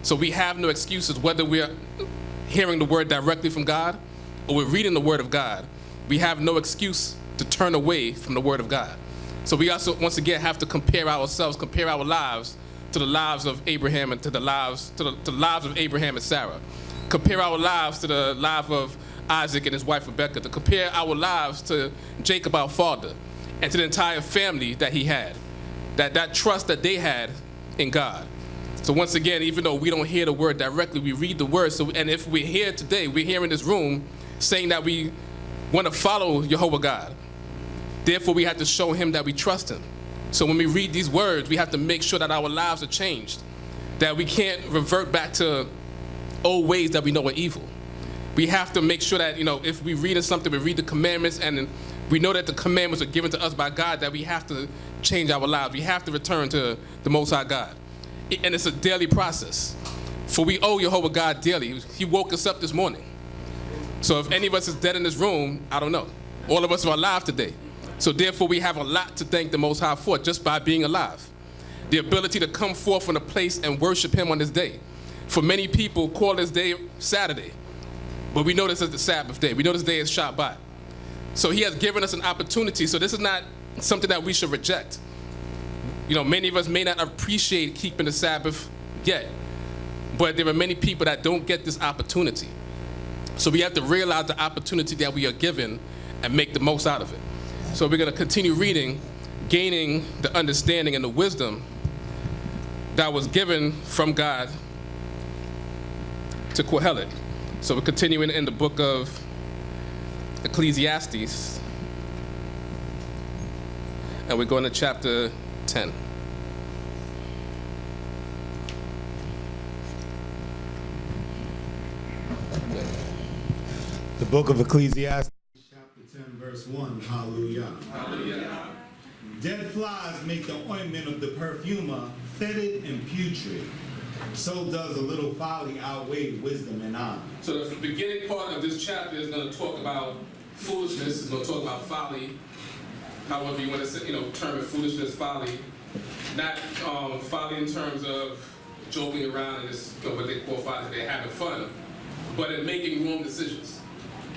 So we have no excuses, whether we're hearing the word directly from God or we're reading the word of God. We have no excuse to turn away from the word of God. So we also, once again, have to compare ourselves, compare our lives to the lives of Abraham and to the lives of Abraham and Sarah. Compare our lives to the life of Isaac and his wife Rebekah. To compare our lives to Jacob, our father, and to the entire family that he had. That trust that they had in God. So once again, even though we don't hear the word directly, we read the word. So, and if we're here today, we're here in this room saying that we want to follow Jehovah God. Therefore, we have to show him that we trust him. So when we read these words, we have to make sure that our lives are changed, that we can't revert back to old ways that we know are evil. We have to make sure that, if we read something, we read the commandments, and we know that the commandments are given to us by God, that we have to change our lives. We have to return to the Most High God. And it's a daily process. For we owe Jehovah God daily. He woke us up this morning. So if any of us is dead in this room, I don't know. All of us are alive today. So therefore, we have a lot to thank the Most High for just by being alive. The ability to come forth from a place and worship him on this day. For many people, call this day Saturday. But we know this is the Sabbath day. We know this day is Shabbat. So he has given us an opportunity. So this is not something that we should reject. Many of us may not appreciate keeping the Sabbath yet. But there are many people that don't get this opportunity. So we have to realize the opportunity that we are given and make the most out of it. So we're going to continue reading, gaining the understanding and the wisdom that was given from God to Kohelet. So we're continuing in the book of Ecclesiastes, and we're going to chapter 10. The book of Ecclesiastes, chapter 10, verse 1. Hallelujah. Hallelujah. Dead flies make the ointment of the perfumer fetid and putrid. So does a little folly outweigh wisdom and honor. So the beginning part of this chapter is going to talk about foolishness. It's going to talk about folly. However you want to say, term it foolishness, folly. Not folly in terms of joking around and just what they call folly, they're having fun, but in making wrong decisions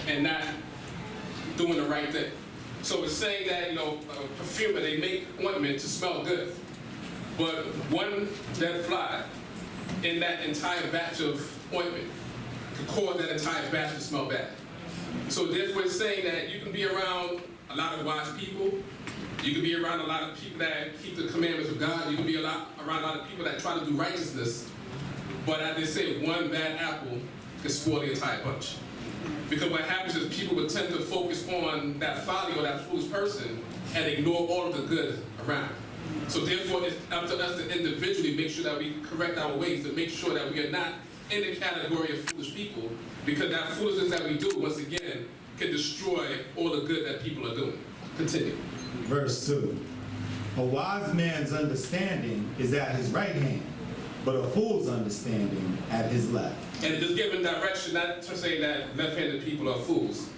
and not doing the right thing. So it's saying that, a perfumer, they make ointment to smell good, but one dead fly in that entire batch of ointment could cause that entire batch to smell bad. So therefore it's saying that you can be around a lot of wise people, you can be around a lot of people that keep the commandments of God, you can be around a lot of people that try to do righteousness, but as they say, one bad apple can spoil the entire bunch. Because what happens is people would tend to focus on that folly or that foolish person and ignore all of the good around. So therefore, it's up to us to individually make sure that we correct our ways, to make sure that we are not in the category of foolish people, because that foolishness that we do, once again, can destroy all the good that people are doing. Continue. Verse 2. A wise man's understanding is at his right hand, but a fool's understanding at his left. And it is giving direction, not to say that left-handed people are fools,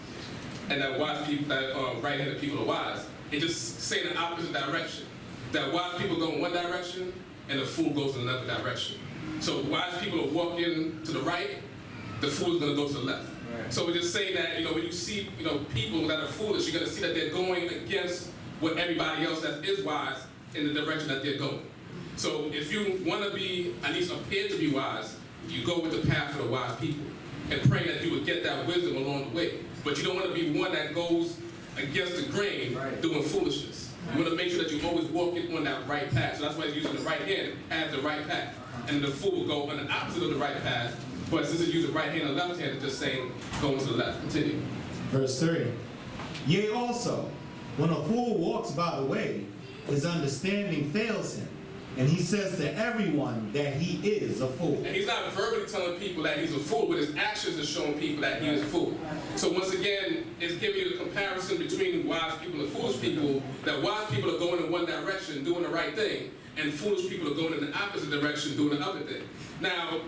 and that wise people, that right-handed people are wise. It just saying the opposite direction. That wise people go in one direction, and the fool goes in another direction. So wise people are walking to the right, the fool is going to go to the left. Right. So we're just saying that, when you see, people that are foolish, you're going to see that they're going against what everybody else that is wise in the direction that they're going. So if you want to be, at least appear to be wise, you go with the path of the wise people and pray that you would get that wisdom along the way. But you don't want to be one that goes against the grain, right, doing foolishness. You want to make sure that you always walk on that right path. So that's why it's using the right hand as the right path. And the fool will go on the opposite of the right path. But since it's using right hand and left hand, it's just saying going to the left. Continue. Verse 3. Yea, also, when a fool walks by the way, his understanding fails him, and he says to everyone that he is a fool. And he's not verbally telling people that he's a fool, but his actions are showing people that he is a fool. So once again, it's giving you a comparison between wise people and foolish people, that wise people are going in one direction, doing the right thing, and foolish people are going in the opposite direction, doing the other thing. Now,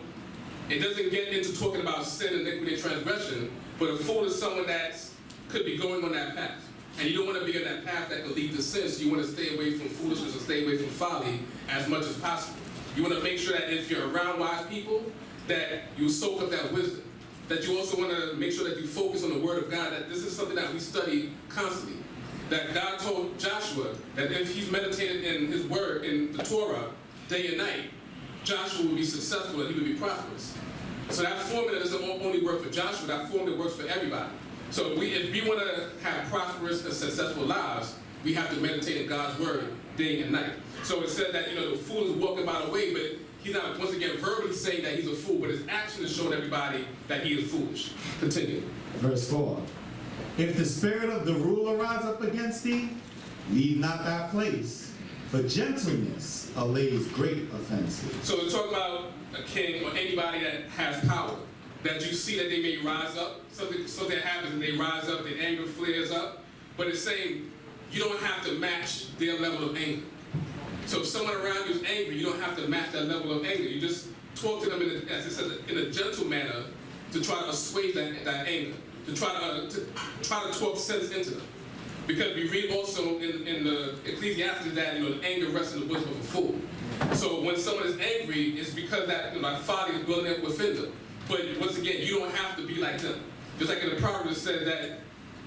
it doesn't get into talking about sin, iniquity, and transgression, but a fool is someone that could be going on that path. And you don't want to be on that path that could lead to sin, so you want to stay away from foolishness and stay away from folly as much as possible. You want to make sure that if you're around wise people, that you soak up that wisdom. That you also want to make sure that you focus on the word of God, that this is something that we study constantly. That God told Joshua that if he's meditated in his word, in the Torah, day and night, Joshua will be successful and he will be prosperous. So that formula doesn't only work for Joshua, that formula works for everybody. So if we want to have prosperous and successful lives, we have to meditate in God's word day and night. So it said that, the fool is walking by the way, but he's not, once again, verbally saying that he's a fool, but his action is showing everybody that he is foolish. Continue. Verse 4. If the spirit of the ruler rise up against thee, leave not thy place, for gentleness allays great offenses. So we're talking about a king or anybody that has power, that you see that they may rise up, something happens and they rise up, their anger flares up, but it's saying you don't have to match their level of anger. So if someone around you is angry, you don't have to match that level of anger. You just talk to them, as it says, in a gentle manner to try to assuage that anger, to try to talk sense into them. Because we read also in the Ecclesiastes that anger rests in the bosom of a fool. So when someone is angry, it's because that folly is building up within them. But once again, you don't have to be like them. Just like in the Proverbs, it said that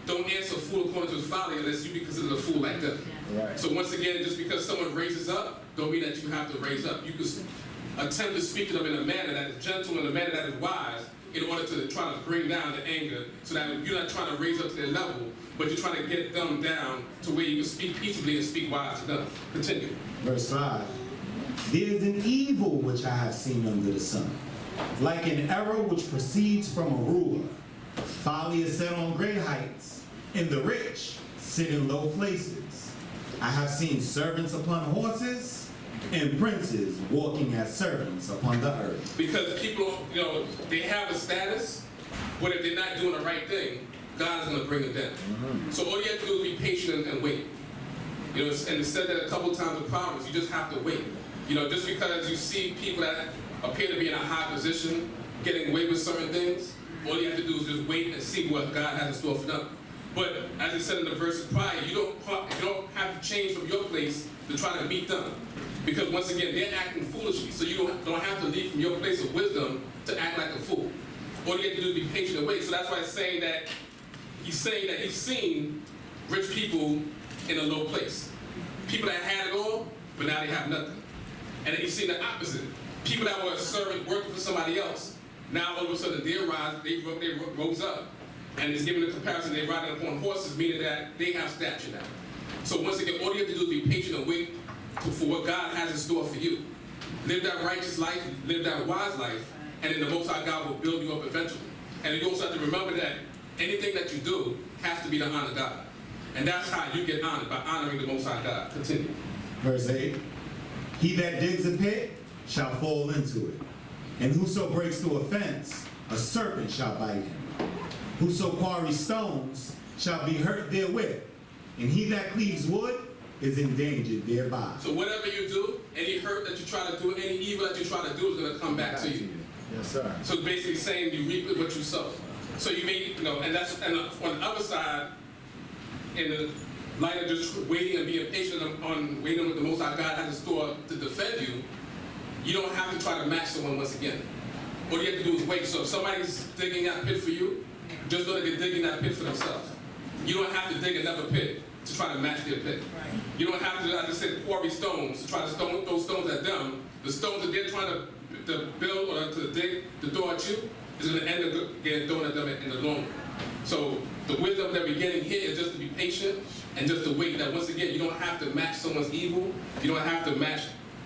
don't answer a fool according to his folly unless you be considered a fool like them. Right. So once again, just because someone raises up, don't mean that you have to raise up. You can attempt to speak to them in a manner that is gentle, in a manner that is wise, in order to try to bring down the anger, so that you're not trying to raise up to their level, but you're trying to get them down to where you can speak peaceably and speak wise to them. Continue. Verse 5. There is an evil which I have seen under the sun, like an error which proceeds from a ruler. Folly is set on great heights, and the rich sit in low places. I have seen servants upon horses, and princes walking as servants upon the earth. Because people, they have a status, but if they're not doing the right thing, God is going to bring them down. Mm-hmm. So all you have to do is be patient and wait. And it said that a couple times in Proverbs, you just have to wait. Just because you see people that appear to be in a high position, getting away with certain things, all you have to do is just wait and see what God has in store for them. But as it said in the verses prior, you don't have to change from your place to try to beat them. Because once again, they're acting foolishly. So you don't have to leave from your place of wisdom to act like a fool. All you have to do is be patient and wait. So that's why it's saying that he's seen rich people in a low place. People that had it all, but now they have nothing. And then he's seen the opposite. People that were servants working for somebody else, now all of a sudden they rose up. And it's given a comparison, they're riding upon horses, meaning that they have stature now. So once again, all you have to do is be patient and wait for what God has in store for you. Live that righteous life, live that wise life, and then the Most High God will build you up eventually. And you also have to remember that anything that you do has to be to honor God. And that's how you get honored, by honoring the Most High God. Continue. Verse 8. He that digs a pit shall fall into it, and whoso breaks through a fence, a serpent shall bite him. Whoso quarries stones shall be hurt therewith, and he that cleaves wood is endangered thereby. So whatever you do, any hurt that you try to do, any evil that you try to do is going to come back to you. Yes, sir. So it's basically saying you reap what you sow. So you may, and on the other side, in the light of just waiting and being patient on waiting with the Most High God has in store to defend you, you don't have to try to match someone once again. All you have to do is wait. So if somebody's digging that pit for you, just know that they're digging that pit for themselves. You don't have to dig another pit to try to match their pit. Right. You don't have to, as I said, quarry stones to try to throw stones at them. The stones that they're trying to build or to dig, to throw at you, is going to end up getting thrown at them in the long run. So the wisdom that we're getting here is just to be patient and just to wait. That once again, you don't have to match someone's evil. You don't have to match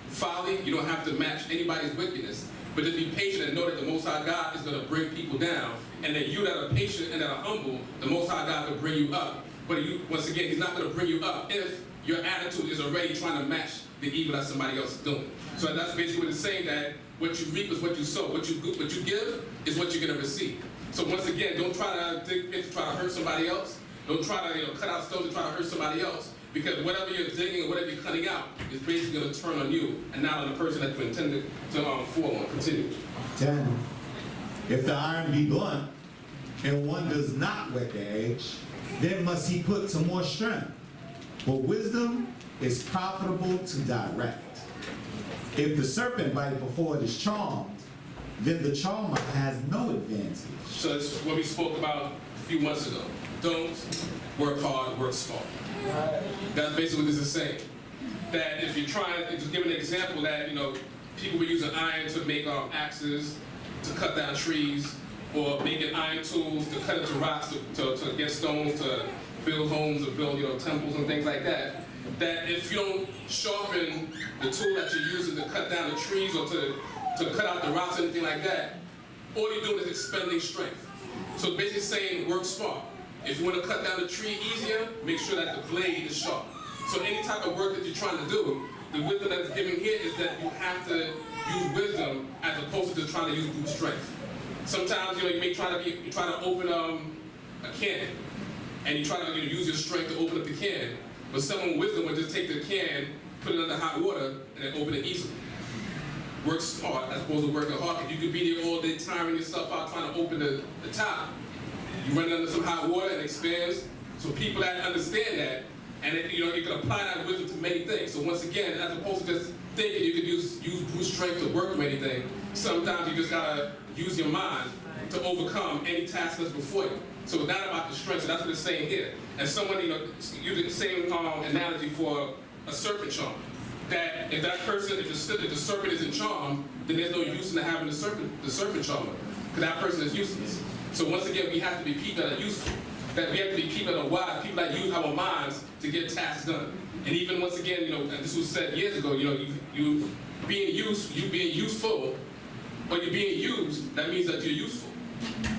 folly. You don't have to match anybody's wickedness. But just be patient and know that the Most High God is going to bring people down. And that you that are patient and that are humble, the Most High God will bring you up. But once again, He's not going to bring you up if your attitude is already trying to match the evil that somebody else is doing. So that's basically what it's saying, that what you reap is what you sow. What you give is what you're going to receive. So once again, don't try to dig pits to try to hurt somebody else. Don't try to cut out stones to try to hurt somebody else. Because whatever you're digging or whatever you're cutting out is basically going to turn on you and not on the person that you intended to fall on. Continue. 10. If the iron be blunt, and one does not whet the edge, then must he put to more strength. For wisdom is profitable to direct. If the serpent bite before it is charmed, then the charmer has no advantage. So that's what we spoke about a few months ago. Don't work hard, work smart. That's basically what this is saying. That if you're trying, just give an example that, people were using iron to make axes, to cut down trees, or making iron tools to cut into rocks, to get stones, to build homes, or build, temples and things like that. That if you don't sharpen the tool that you're using to cut down the trees or to cut out the rocks or anything like that, all you're doing is expending strength. So basically saying work smart. If you want to cut down the tree easier, make sure that the blade is sharp. So any type of work that you're trying to do, the wisdom that's given here is that you have to use wisdom as opposed to trying to use brute strength. Sometimes you may try to open a can, and you try to use your strength to open up the can. But someone with wisdom would just take the can, put it under hot water, and then open it easily. Work smart as opposed to working hard. If you could be there all day tiring yourself out trying to open the top, you run it under some hot water and it expands. So people that understand that, and you can apply that wisdom to many things. So once again, as opposed to just thinking you could use brute strength to work with anything, sometimes you just gotta use your mind to overcome any task that's before you. So it's not about the strength, so that's what it's saying here. And someone, use the same analogy for a serpent charm. That if that person, if the serpent isn't charmed, then there's no use in having the serpent charmer, because that person is useless. So once again, we have to be people that are useful. That we have to be people that are wise, people that use our minds to get tasks done. And even once again, and this was said years ago, you being useful, when you're being used, that means that you're useful.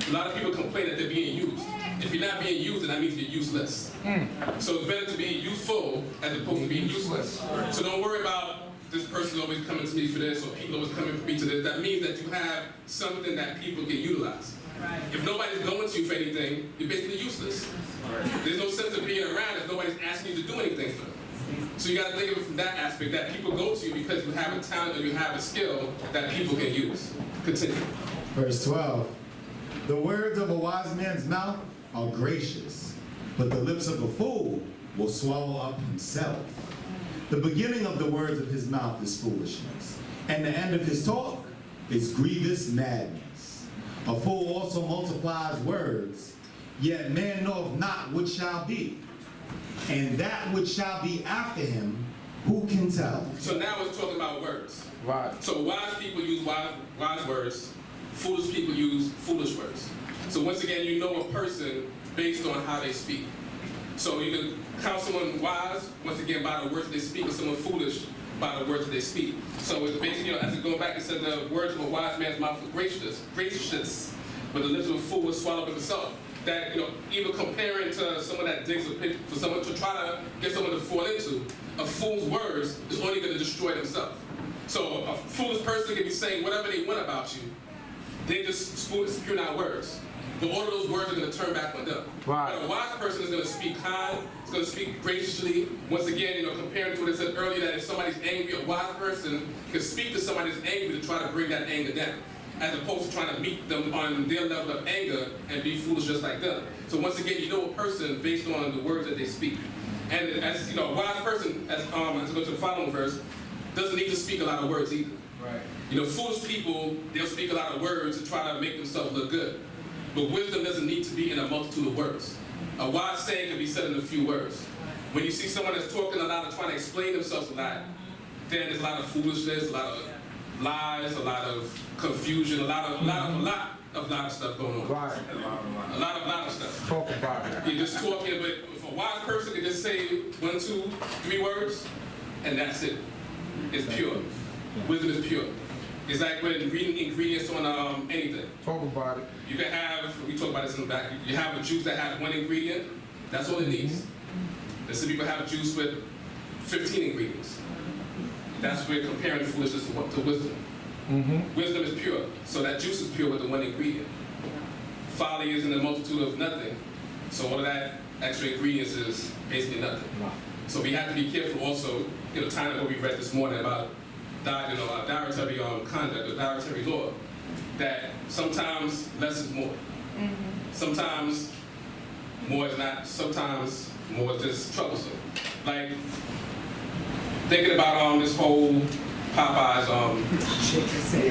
A lot of people complain that they're being used. If you're not being used, then that means you're useless. So it's better to be useful as opposed to being useless. So don't worry about this person always coming to me for this or people always coming for me to this. That means that you have something that people can utilize. If nobody's going to you for anything, you're basically useless. There's no sense of being around if nobody's asking you to do anything for them. So you got to think of it from that aspect, that people go to you because you have a talent or you have a skill that people can use. Continue. Verse 12. The words of a wise man's mouth are gracious, but the lips of a fool will swallow up himself. The beginning of the words of his mouth is foolishness, and the end of his talk is grievous madness. A fool also multiplies words, yet man knoweth not what shall be. And that which shall be after him, who can tell? So now it's talking about words. Right. So wise people use wise words. Foolish people use foolish words. So once again, you know a person based on how they speak. So you can count someone wise, once again, by the words that they speak, or someone foolish by the words that they speak. So it's basically, as it goes back, it said the words of a wise man's mouth are gracious, but the lips of a fool will swallow up himself. That, even comparing to someone that digs a pit for someone to try to get someone to fall into, a fool's words is only going to destroy themselves. So a foolish person can be saying whatever they want about you. They just spewing out words. But all of those words are going to turn back on them. Right. But a wise person is going to speak kind, is going to speak graciously. Once again, comparing to what it said earlier, that if somebody's angry, a wise person can speak to somebody that's angry to try to bring that anger down, as opposed to trying to meet them on their level of anger and be foolish just like them. So once again, you know a person based on the words that they speak. And as a wise person, as to go to the following verse, doesn't need to speak a lot of words either. Right. Foolish people, they'll speak a lot of words to try to make themselves look good. But wisdom doesn't need to be in a multitude of words. A wise saying can be said in a few words. When you see someone that's talking a lot and trying to explain themselves a lot, then there's a lot of foolishness, a lot of lies, a lot of confusion, a lot of stuff going on. Right. A lot of stuff. Talk about it. You're just talking, but if a wise person can just say 1, 2, 3 words, and that's it. It's pure. Wisdom is pure. It's like when reading ingredients on anything. Talk about it. You can have, we talk about this in the back, you have a juice that has 1 ingredient, that's all it needs. And some people have a juice with 15 ingredients. That's where comparing foolishness to wisdom. Wisdom is pure, so that juice is pure with the 1 ingredient. Folly is in the multitude of nothing, so all of that extra ingredients is basically nothing. So we have to be careful also, tying up what we read this morning about dietary conduct, or dietary law, that sometimes less is more. Sometimes more is not, sometimes more is just troublesome. Like, thinking about this whole Popeye's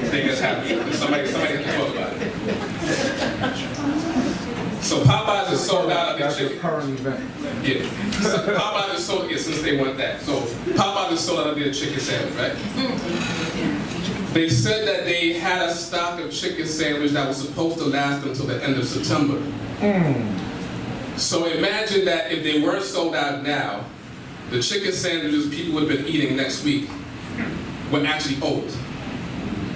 thing that's happening. Somebody has to talk about it. So Popeyes is sold out of their That's a chicken. current event. Yeah. So Popeyes is sold, yeah, since they want that. So Popeyes is sold out of their chicken sandwich, right? They said that they had a stock of chicken sandwich that was supposed to last until the end of September. So imagine that if they weren't sold out now, the chicken sandwiches people would have been eating next week were actually old.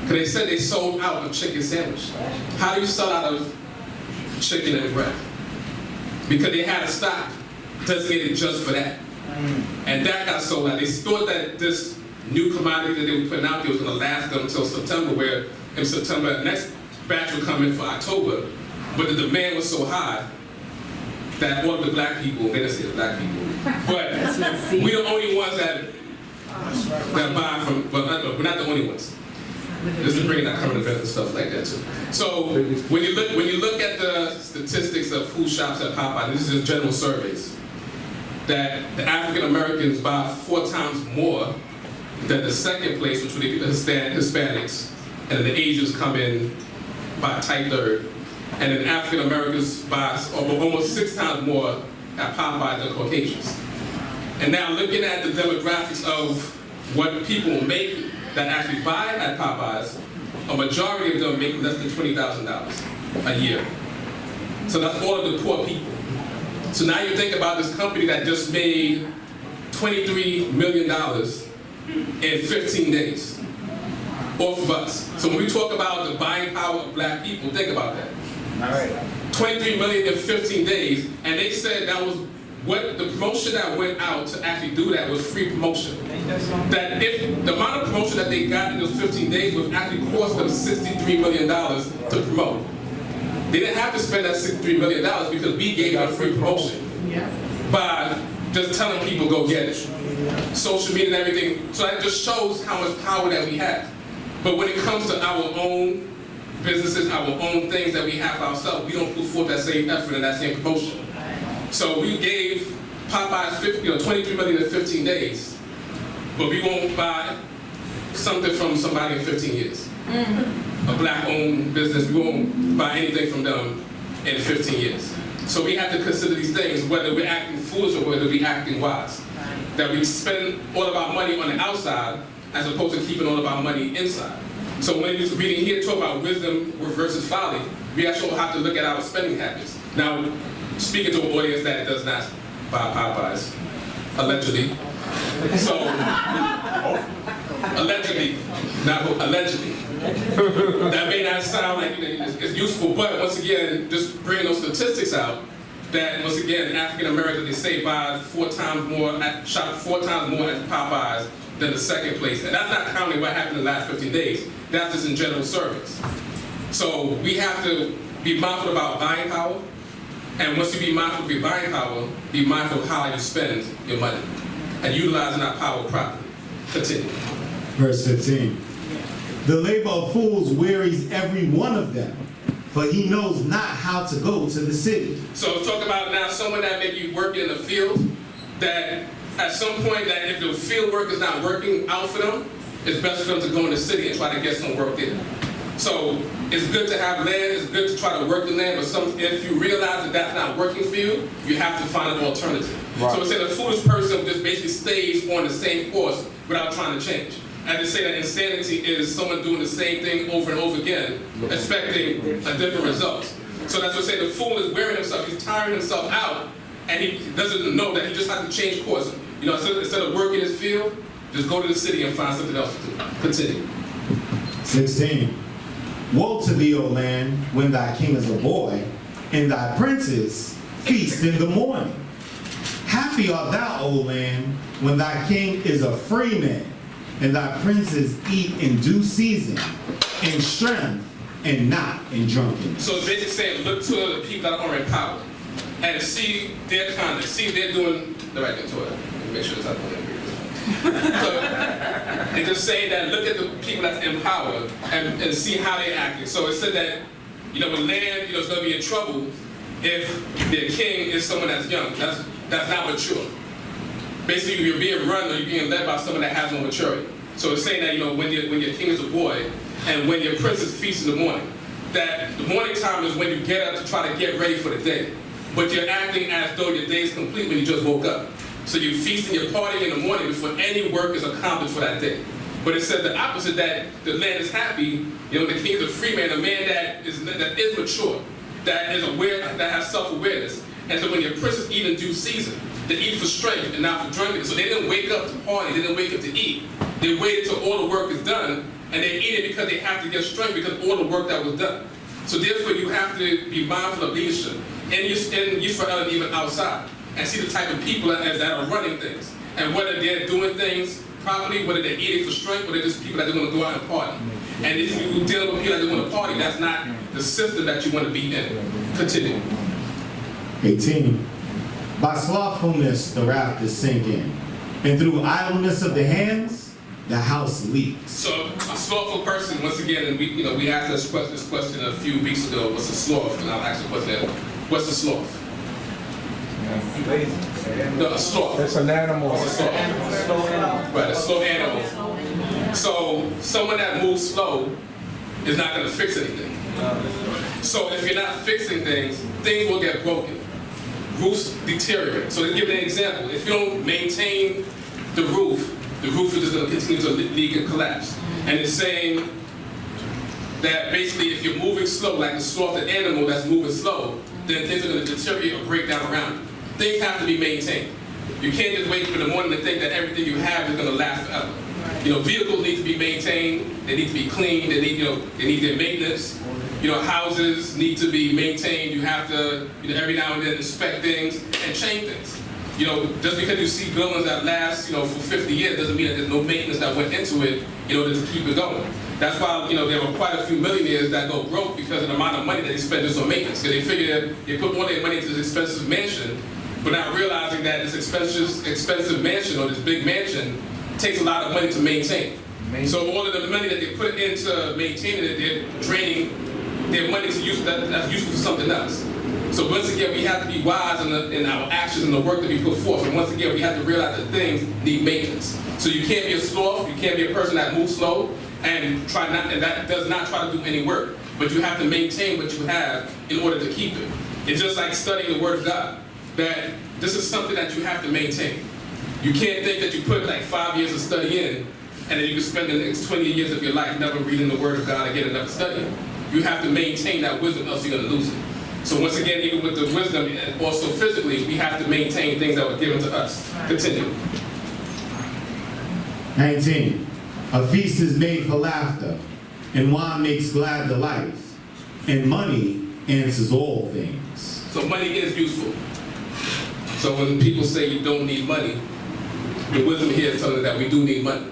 Because they said they sold out of chicken sandwich. How do you sell out of chicken and bread? Because they had a stock designated just for that. And that got sold out. They thought that this new commodity that they were putting out there was going to last them until September, where in September, the next batch would come in for October. But the demand was so high that all of the black people, they didn't say the black people, but we're the only ones that buy from, well, we're not the only ones. This is bringing that current event and stuff like that too. So when you look at the statistics of who shops at Popeye, this is just general surveys, that the African Americans buy 4 times more than the second place, which would be the Hispanics, and then the Asians come in by a tight third, and then African Americans buy almost 6 times more at Popeye than Caucasians. And now looking at the demographics of what people make that actually buy at Popeyes, a majority of them make less than $20,000 a year. So that's all of the poor people. So now you think about this company that just made $23 million in 15 days off of us. So when we talk about the buying power of black people, think about that. 23 million in 15 days, and they said that was what the promotion that went out to actually do that was free promotion. That if the amount of promotion that they got in those 15 days would actually cost them $63 million to promote. They didn't have to spend that $63 million because we gave them free promotion by just telling people go get it. Social media and everything. So that just shows how much power that we have. But when it comes to our own businesses, our own things that we have for ourselves, we don't put forth that same effort and that same promotion. So we gave Popeyes 23 million in 15 days, but we won't buy something from somebody in 15 years. A black-owned business, we won't buy anything from them in 15 years. So we have to consider these things, whether we're acting foolish or whether we're acting wise. That we spend all of our money on the outside as opposed to keeping all of our money inside. So when we're reading here, talk about wisdom versus folly, we actually have to look at our spending habits. Now, speaking to an audience that does not buy Popeyes, allegedly. So, allegedly, that may not sound like it's useful, but once again, just bringing those statistics out, that once again, African Americans, they say buy 4 times more, shop 4 times more at Popeyes than the second place. And that's not counting what happened in the last 15 days. That's just in general surveys. So we have to be mindful about buying power. And once you be mindful of your buying power, be mindful of how you spend your money and utilizing that power properly. Continue. Verse 15. The labor of fools wearies every one of them, for he knows not how to go to the city. So talk about now someone that may be working in the field, that at some point that if the field work is not working out for them, it's best for them to go in the city and try to get some work there. So it's good to have land, it's good to try to work the land, but if you realize that that's not working for you, you have to find an alternative. Right. So it's saying a foolish person just basically stays on the same course without trying to change. And to say that insanity is someone doing the same thing over and over again, expecting a different result. So that's what I say, the fool is wearing himself, he's tiring himself out, and he doesn't know that he just has to change course. You know, instead of working his field, just go to the city and find something else to do. Continue. 16. Woe to thee, O land, when thy king is a boy, and thy princes feast in the morning. Happy art thou, O land, when thy king is a free man, and thy princes eat in due season, in strength, and not in drunkenness. So it's basically saying, look to the people that are in power, and see their conduct, see if they're doing the right thing to it. Make sure it's not going to be. So, and just saying that, look at the people that's in power and see how they're acting. So it said that, you know, when land, you know, is going to be in trouble if their king is someone that's young, that's not mature. Basically, you're being run or you're being led by someone that has no maturity. So it's saying that, when your king is a boy, and when your prince is feast in the morning, that the morning time is when you get up to try to get ready for the day. But you're acting as though your day is complete when you just woke up. So you're feasting, you're partying in the morning before any work is accomplished for that day. But it said the opposite, that the land is happy, the king is a free man, a man that is mature, that is aware, that has self-awareness. And so when your prince is eating due season, they eat for strength and not for drinking. So they didn't wake up to party, they didn't wake up to eat. They waited till all the work is done, and they eat it because they have to get strength because all the work that was done. So therefore you have to be mindful of leadership in Israel and even outside, and see the type of people that are running things. And whether they're doing things properly, whether they're eating for strength, whether they're just people that want to go out and party. And if you deal with people that want to party, that's not the system that you want to be in. Continue. 18. By slothfulness the rafters sink in, and through idleness of the hands the house leaks. So a slothful person, once again, and we asked this question a few weeks ago, what's a sloth? And I'll ask the question, what's a sloth? No, a sloth. It's an animal. It's a sloth. Right, a slow animal. So someone that moves slow is not going to fix anything. So if you're not fixing things, things will get broken. Roofs deteriorate. So to give an example, if you don't maintain the roof is just going to continue to leak and collapse. And it's saying that basically if you're moving slow, like a slothed animal that's moving slow, then things are going to deteriorate or break down around you. Things have to be maintained. You can't just wake up in the morning and think that everything you have is going to last forever. Vehicles need to be maintained. They need to be cleaned. They need their maintenance. Houses need to be maintained. You have to, every now and then inspect things and change things. Just because you see buildings that last, for 50 years doesn't mean that there's no maintenance that went into it, to keep it going. That's why, there were quite a few millionaires that go broke because of the amount of money that they spend just on maintenance. Because they figure they put all their money into this expensive mansion, but not realizing that this expensive mansion or this big mansion takes a lot of money to maintain. So all of the money that they put into maintaining it, they're draining their money to use that's useful for something else. So once again, we have to be wise in our actions and the work that we put forth. And once again, we have to realize that things need maintenance. So you can't be a sloth, you can't be a person that moves slow and that does not try to do any work. But you have to maintain what you have in order to keep it. It's just like studying the Word of God, that this is something that you have to maintain. You can't think that you put like 5 years of study in, and then you can spend the next 20 years of your life never reading the Word of God again and never studying. You have to maintain that wisdom, else you're going to lose it. So once again, even with the wisdom, and also physically, we have to maintain things that were given to us. Continue. 19. A feast is made for laughter, and wine makes glad the life, and money answers all things. So money is useful. So when people say you don't need money, the wisdom here is telling us that we do need money.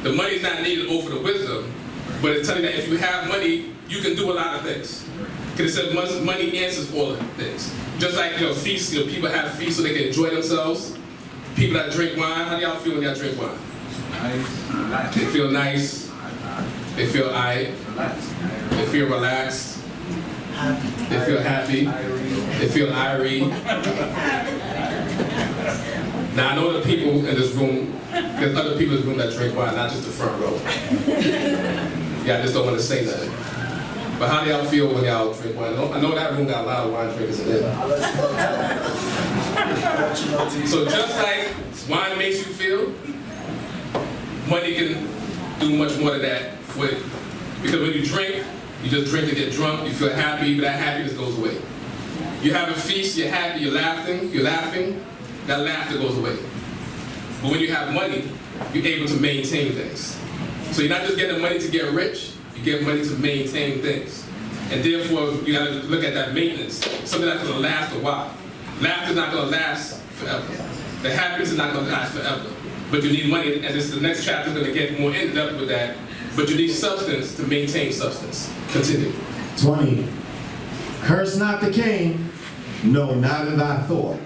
The money is not needed over the wisdom, but it's telling you that if you have money, you can do a lot of things. Because it says money answers all of things. Just like feasts, people have feasts so they can enjoy themselves. People that drink wine, how do y'all feel when y'all drink wine? Nice. They feel nice. They feel aight. They feel relaxed. They feel happy. They feel irie. Now I know the people in this room, there's other people in this room that drink wine, not just the front row. Yeah, I just don't want to say nothing. But how do y'all feel when y'all drink wine? I know that room got a lot of wine drinkers in there. So just like wine makes you feel, money can do much more than that for you. Because when you drink, you just drink to get drunk, you feel happy, but that happiness goes away. You have a feast, you're happy, you're laughing, that laughter goes away. But when you have money, you're able to maintain things. So you're not just getting money to get rich, you get money to maintain things. And therefore, you gotta look at that maintenance, something that's gonna last a while. Laughter's not gonna last forever. The happiness is not gonna last forever. But you need money, and the next chapter is gonna get more in depth with that. But you need substance to maintain substance. Continue. 20. Curse not the king, no, not in thy thought,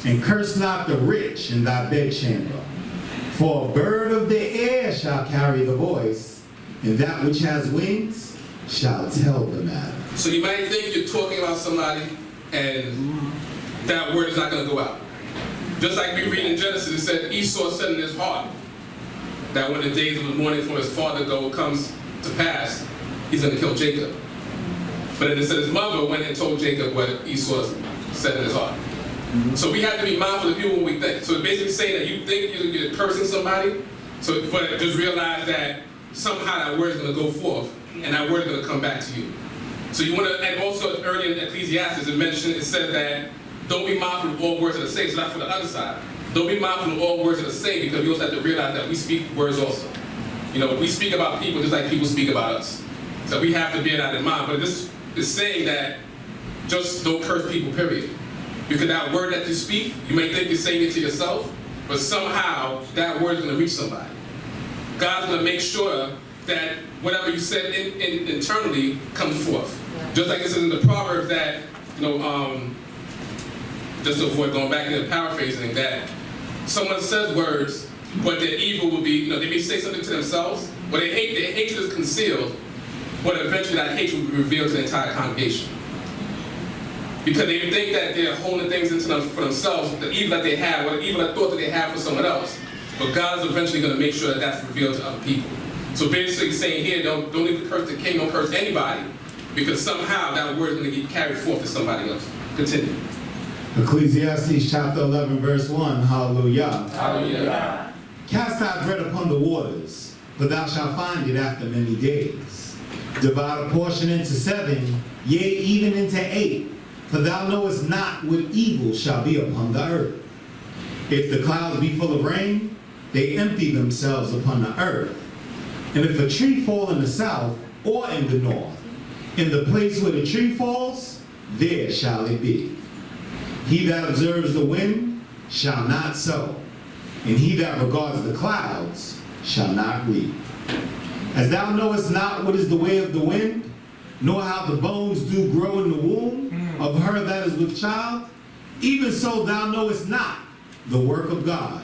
and curse not the rich in thy bedchamber. For a bird of the air shall carry the voice, and that which has wings shall tell the matter. So you might think you're talking about somebody, and that word is not going to go out. Just like we read in Genesis, it said Esau said in his heart that when the days of his mourning for his father comes to pass, he's going to kill Jacob. But then it said his mother went and told Jacob what Esau said in his heart. So we have to be mindful of people when we think. So it's basically saying that you think you're cursing somebody, but just realize that somehow that word is going to go forth, and that word is going to come back to you. So you want to, and also earlier in Ecclesiastes it said that don't be mindful of all words that are said. So that's for the other side. Don't be mindful of all words that are said, because we also have to realize that we speak words also. We speak about people just like people speak about us. So we have to bear that in mind. But this is saying that just don't curse people, period. Because that word that you speak, you may think you're saying it to yourself, but somehow that word is going to reach somebody. God's going to make sure that whatever you said internally comes forth. Just like it says in the Proverbs that, just to avoid going back into paraphrasing, that someone says words, but their evil will be, they may say something to themselves, but their hatred is concealed, but eventually that hatred will be revealed to the entire congregation. Because they think that they're holding things into them for themselves, the evil that they have, or the evil that thought that they have for someone else. But God is eventually going to make sure that that's revealed to other people. So basically saying here, don't even curse the king, don't curse anybody, because somehow that word is going to get carried forth to somebody else. Continue. Ecclesiastes chapter 11, verse 1. Hallelujah. Hallelujah. Cast thy bread upon the waters, for thou shalt find it after many days. Divide a portion into 7, yea, even into 8. For thou knowest not what evil shall be upon the earth. If the clouds be full of rain, they empty themselves upon the earth. And if a tree fall in the south or in the north, in the place where the tree falls, there shall it be. He that observes the wind shall not sow, and he that regards the clouds shall not reap. As thou knowest not what is the way of the wind, nor how the bones do grow in the womb of her that is with child, even so thou knowest not the work of God,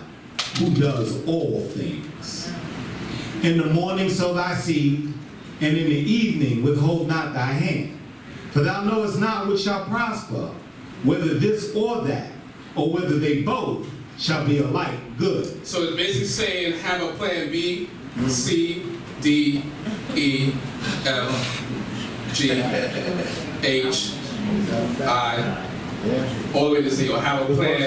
who does all things. In the morning sow thy seed, and in the evening withhold not thy hand. For thou knowest not which shall prosper, whether this or that, or whether they both shall be alike good. So it's basically saying have a plan B, C, D, E, F, G, H, I, all the way to Z, or have a plan.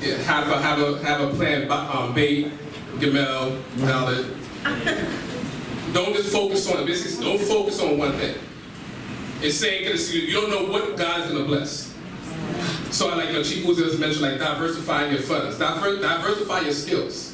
Yeah, have a plan. Bait, Gamel, Dalit. Don't just focus on it. Basically, don't focus on one thing. It's saying because you don't know what God's gonna bless. So I like Chief Uzi mentioned, like diversifying your funds, diversify your skills.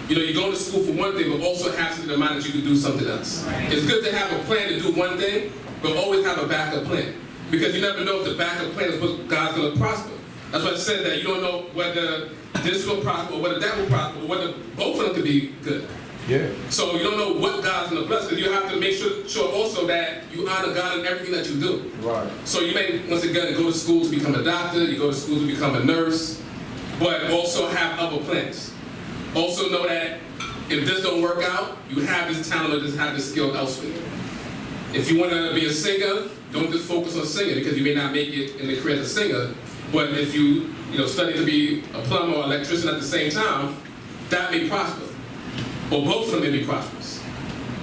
You're going to school for one thing, but also have something in mind that you can do something else. It's good to have a plan to do one thing, but always have a backup plan. Because you never know if the backup plan is what God's going to prosper. That's why I said that you don't know whether this will prosper or whether that will prosper or whether both of them could be good. Yeah. So you don't know what God's going to bless, because you have to make sure also that you honor God in everything that you do. Right. So you may, once again, go to school to become a doctor, you go to school to become a nurse, but also have other plans. Also know that if this don't work out, you have this talent or just have this skill elsewhere. If you want to be a singer, don't just focus on singing, because you may not make it in the career as a singer. But if you study to be a plumber or electrician at the same time, that may prosper. Or both of them may be prosperous.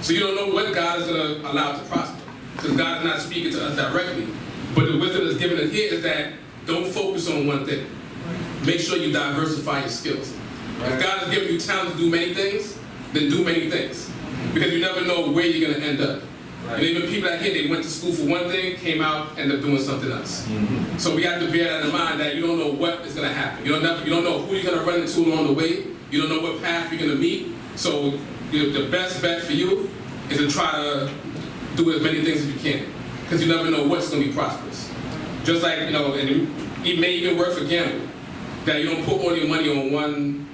So you don't know what God is going to allow to prosper, because God is not speaking to us directly. But the wisdom that's given in here is that don't focus on one thing. Make sure you diversify your skills. If God has given you talent to do many things, then do many things. Because you never know where you're going to end up. Right. And even people out here, they went to school for one thing, came out, ended up doing something else. Mm-hmm. So we have to bear that in mind, that you don't know what is going to happen. You don't know who you're going to run into along the way. You don't know what path you're going to meet. So the best bet for you is to try to do as many things as you can, because you never know what's going to be prosperous. Just like, and it may even work for gambling, that you don't put all your money on one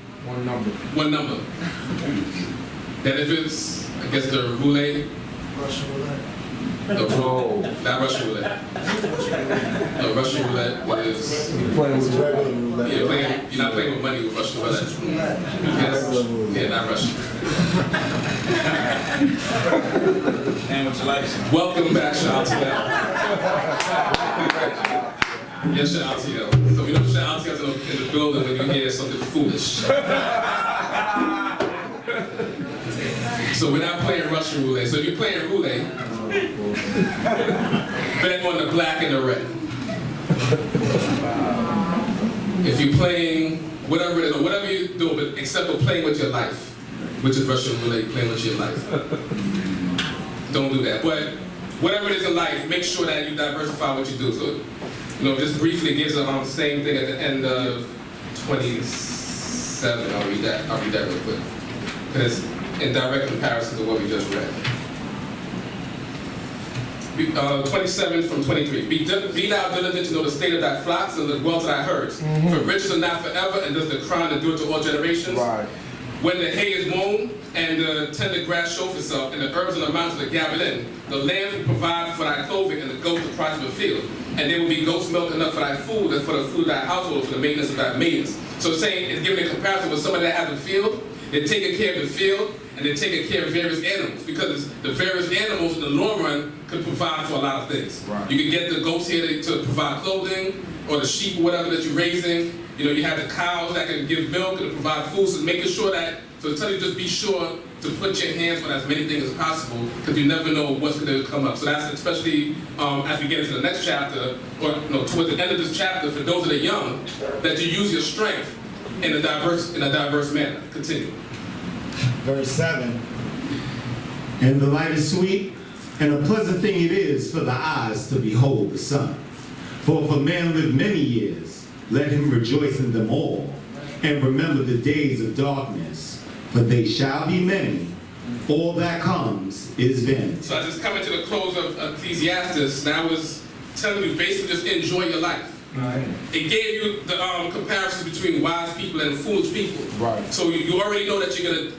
number. That if it's, I guess, the roulette. Russian roulette. Not Russian roulette. No, Russian roulette is. You're playing with regular roulette. Yeah, you're not playing with money with Russian roulette. Yes. Yeah, not Russian. And what's your license? Welcome back, Shabbat. Yes, Shabbat. So we know Shabbat in the building when you hear something foolish. So we're not playing Russian roulette. So if you're playing roulette, bet on the black and the red. If you're playing whatever it is, or whatever you do, but except for playing with your life, which is Russian roulette, playing with your life. Don't do that. But whatever it is in life, make sure that you diversify what you do. So, just briefly, it gives the same thing at the end of 27. I'll read that real quick. Because it's in direct comparison to what we just read. 27 from 23. Be thou diligent to know the state of thy flocks and the wealth of thy herds. For riches are not forever, and does the crown endure to all generations. Right. When the hay is mown and the tender grass showeth itself, and the herbs on the mountains are gathered in, the lambs will provide for thy clothing, and the goats the price of the field. And there will be goat's milk enough for thy food, and for the food of thy household, for the maintenance of thy maidens. So it's saying, it's giving a comparison with somebody that has a field. They're taking care of the field, and they're taking care of various animals, because the various animals in the long run could provide for a lot of things. Right. You can get the goats here to provide clothing, or the sheep, or whatever that you're raising. You have the cows that can give milk and provide food, so making sure that, so tell you just be sure to put your hands on as many things as possible, because you never know what's going to come up. So that's especially as we get into the next chapter, or towards the end of this chapter, for those that are young, that you use your strength in a diverse manner. Continue. Verse 7. And the light is sweet, and a pleasant thing it is for the eyes to behold the sun. For if a man live many years, let him rejoice in them all, and remember the days of darkness, for they shall be many. All that comes is vanity. So as it's coming to the close of Ecclesiastes, now I was telling you basically just enjoy your life. Right. It gave you the comparison between wise people and foolish people. Right. So you already know that you're going to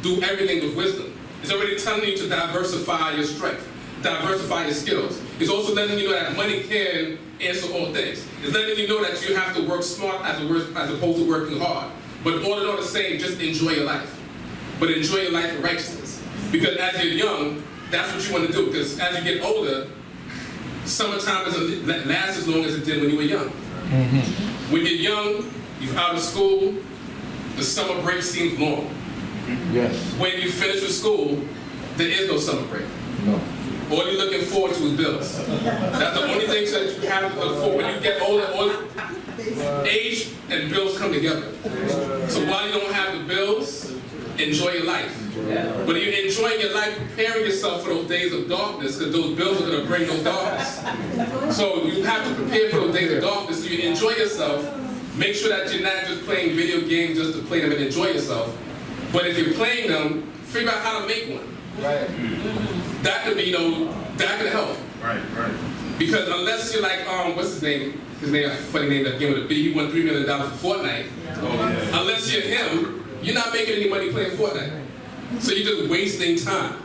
do everything with wisdom. It's already telling you to diversify your strength, diversify your skills. It's also letting you know that money can answer all things. It's letting you know that you have to work smart as opposed to working hard. But all in all, it's saying just enjoy your life. But enjoy your life in righteousness. Because as you're young, that's what you want to do. Because as you get older, summertime doesn't last as long as it did when you were young. Mm-hmm. When you're young, you're out of school, the summer break seems long. Yes. When you finish with school, there is no summer break. No. All you're looking forward to is bills. That's the only thing that you have to look for. When you get older, age and bills come together. So while you don't have the bills, enjoy your life. But if you're enjoying your life, preparing yourself for those days of darkness, because those bills are going to bring those darkness. So you have to prepare for those days of darkness. So you enjoy yourself. Make sure that you're not just playing video games just to play them and enjoy yourself. But if you're playing them, figure out how to make one. Right. That could be, that could help. Right. Because unless you're like, what's his name? His name, a funny name that came with a B. He won $3 million for Fortnite. Oh, yeah. Unless you're him, you're not making any money playing Fortnite. So you're just wasting time.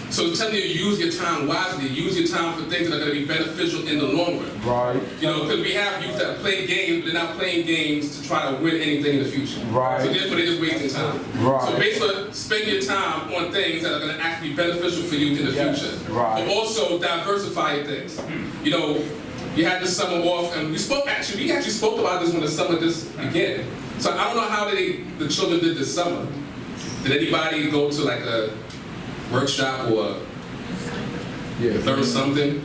So I'm telling you, use your time wisely. Use your time for things that are going to be beneficial in the long run. Right. Because we have youth that play games, but they're not playing games to try to win anything in the future. Right. So therefore, they're just wasting time. Right. So basically, spend your time on things that are going to actually be beneficial for you in the future. Right. But also diversify your things. You had the summer off, and we actually spoke about this when the summer just began. So I don't know how the children did this summer. Did anybody go to like a workshop or learn something?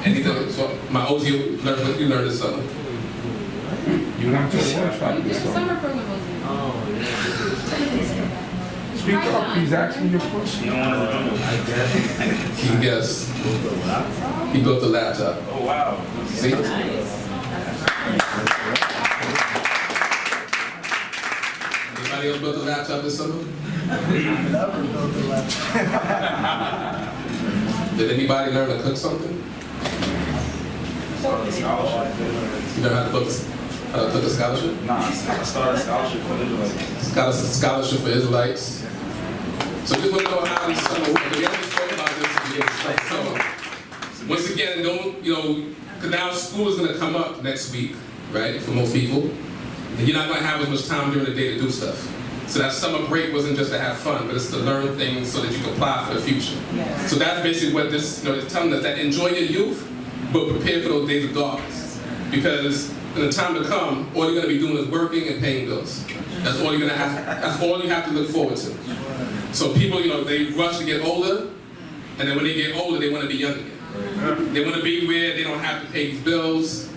Anything? So my OG learned what you learned this summer. You went to a workshop this summer. Summer program was in. Speak up, he's asking your question. You don't want to remember. He guessed. He built a laptop. Oh, wow. See? Anybody else built a laptop this summer? Did anybody learn to cook something? Started a scholarship. You learned how to cook a scholarship? Nah, I started a scholarship for Israelites. Scholarship for Israelites. So just want to know how this summer works. We already spoke about this at the beginning of the summer. Once again, because now school is going to come up next week, right, for most people. And you're not going to have as much time during the day to do stuff. So that summer break wasn't just to have fun, but it's to learn things so that you can apply for the future. Yes. So that's basically what this is telling us, that enjoy your youth, but prepare for those days of darkness. Because in the time to come, all you're going to be doing is working and paying bills. That's all you're gonna have. That's all you have to look forward to. So people, they rush to get older, and then when they get older, they want to be young again. They want to be where they don't have to pay these bills,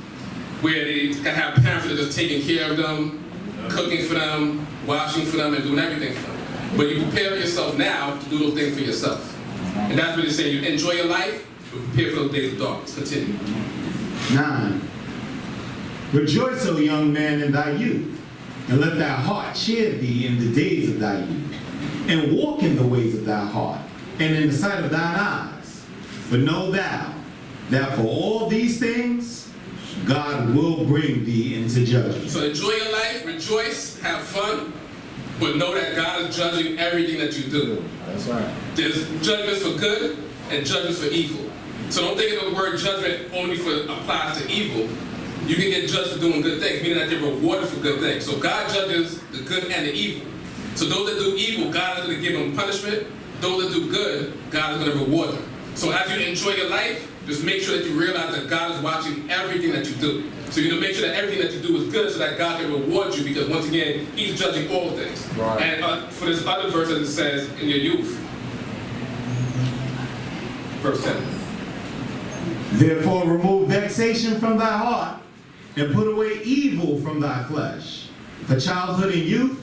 where they can have parents that are just taking care of them, cooking for them, washing for them, and doing everything for them. But you prepare yourself now to do those things for yourself. And that's what they're saying. You enjoy your life, but prepare for those days of darkness. Continue. 9. Rejoice, O young man, in thy youth, and let thy heart cheer thee in the days of thy youth, and walk in the ways of thy heart, and in the sight of thine eyes. But know thou that for all these things God will bring thee into judgment. So enjoy your life, rejoice, have fun, but know that God is judging everything that you do. That's right. There's judgments for good and judgments for evil. So don't think of the word judgment only applies to evil. You can get judged for doing good things, meaning that you're rewarded for good things. So God judges the good and the evil. So those that do evil, God is going to give them punishment. Those that do good, God is going to reward them. So as you enjoy your life, just make sure that you realize that God is watching everything that you do. So you need to make sure that everything that you do is good so that God can reward you, because once again, He's judging all things. Right. And for this other verse that it says, in your youth, verse 10. Therefore remove vexation from thy heart, and put away evil from thy flesh. For childhood and youth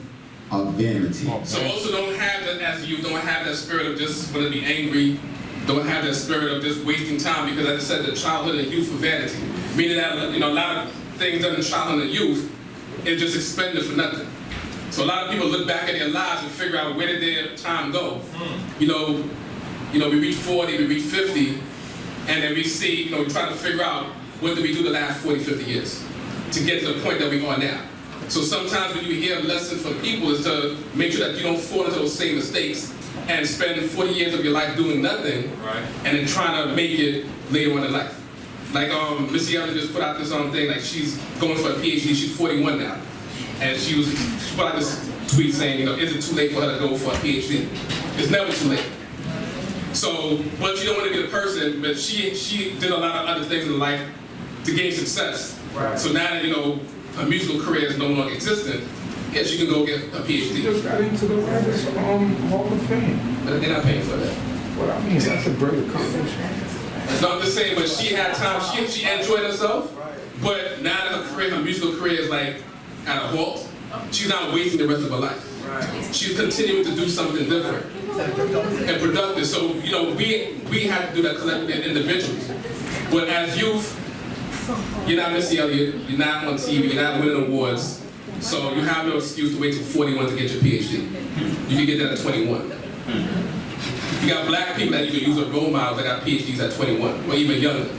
are vanity. So also don't have that, as you don't have that spirit of just want to be angry. Don't have that spirit of just wasting time, because as I said, the childhood and youth are vanity. Meaning that a lot of things done in childhood and youth is just expended for nothing. So a lot of people look back at their lives and figure out where did their time go. We reach 40, we reach 50, and then we see, we try to figure out what did we do the last 40, 50 years to get to the point that we are now. So sometimes when you hear a lesson from people is to make sure that you don't fall into those same mistakes and spend 40 years of your life doing nothing, right, and then trying to make it later on in life. Like Missy Elliott just put out this thing, like she's going for a PhD, she's 41 now. And she put out this tweet saying, is it too late for her to go for a PhD? It's never too late. So, but you don't want to be the person, but she did a lot of other things in life to gain success. Right. So now that, her musical career is no longer existent, yeah, she can go get a PhD. She just got into the Writers Hall of Fame. But they're not paying for that. What I mean, that's a great accomplishment. No, I'm just saying, but she had time, she enjoyed herself, but now that her musical career is like at a halt, she's not wasting the rest of her life. Right. She's continuing to do something different and productive. So, we have to do that collectively and individually. But as youth, you're not Missy Elliott, you're not on TV, you're not winning awards, so you have no excuse to wait till 41 to get your PhD. You can get that at 21. You got black people that you can use as role models that got PhDs at 21, or even younger.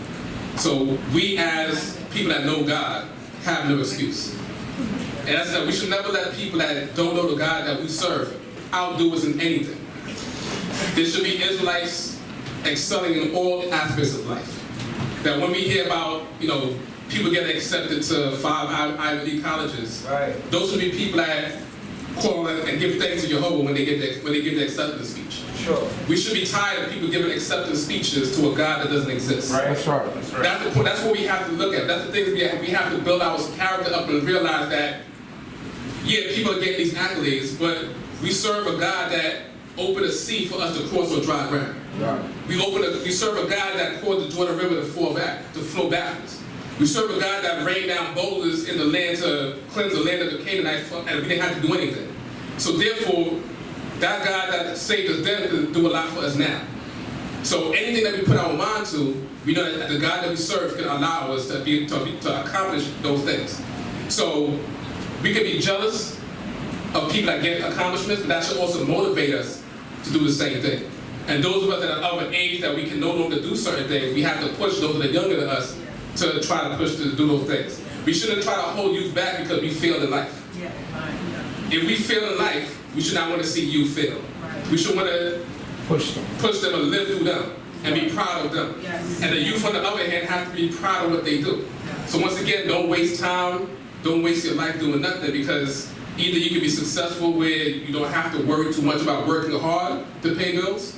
So we as people that know God have no excuse. And that's that we should never let people that don't know the God that we serve outdo us in anything. There should be Israelites excelling in all aspects of life. That when we hear about, people getting accepted to 5 Ivy League colleges, right, those should be people that call and give thanks to Jehovah when they give the acceptance speech. Sure. We should be tired of people giving acceptance speeches to a God that doesn't exist. Right. That's right. That's right. That's the point. That's what we have to look at. That's the thing we have to build our character up and realize that, yeah, people are getting these accolades, but we serve a God that opened a sea for us to cross on dry ground. Right. We serve a God that caused the Jordan River to flow backwards. We serve a God that rained down boulders in the land to cleanse the land of the Canaanites, and we didn't have to do anything. So therefore, that God that saved us then can do a lot for us now. So anything that we put our mind to, we know that the God that we serve can allow us to accomplish those things. So we can be jealous of people that get accomplishments, but that should also motivate us to do the same thing. And those of us that are of an age that we can no longer do certain things, we have to push those that are younger than us to try to push to do those things. We shouldn't try to hold youth back because we failed in life. Yeah. If we fail in life, we should not want to see you fail. Right. We should want to push them and live through them and be proud of them. Yes. And the youth, on the other hand, have to be proud of what they do. Yeah. So once again, don't waste time, don't waste your life doing nothing, because either you can be successful where you don't have to worry too much about working hard to pay bills,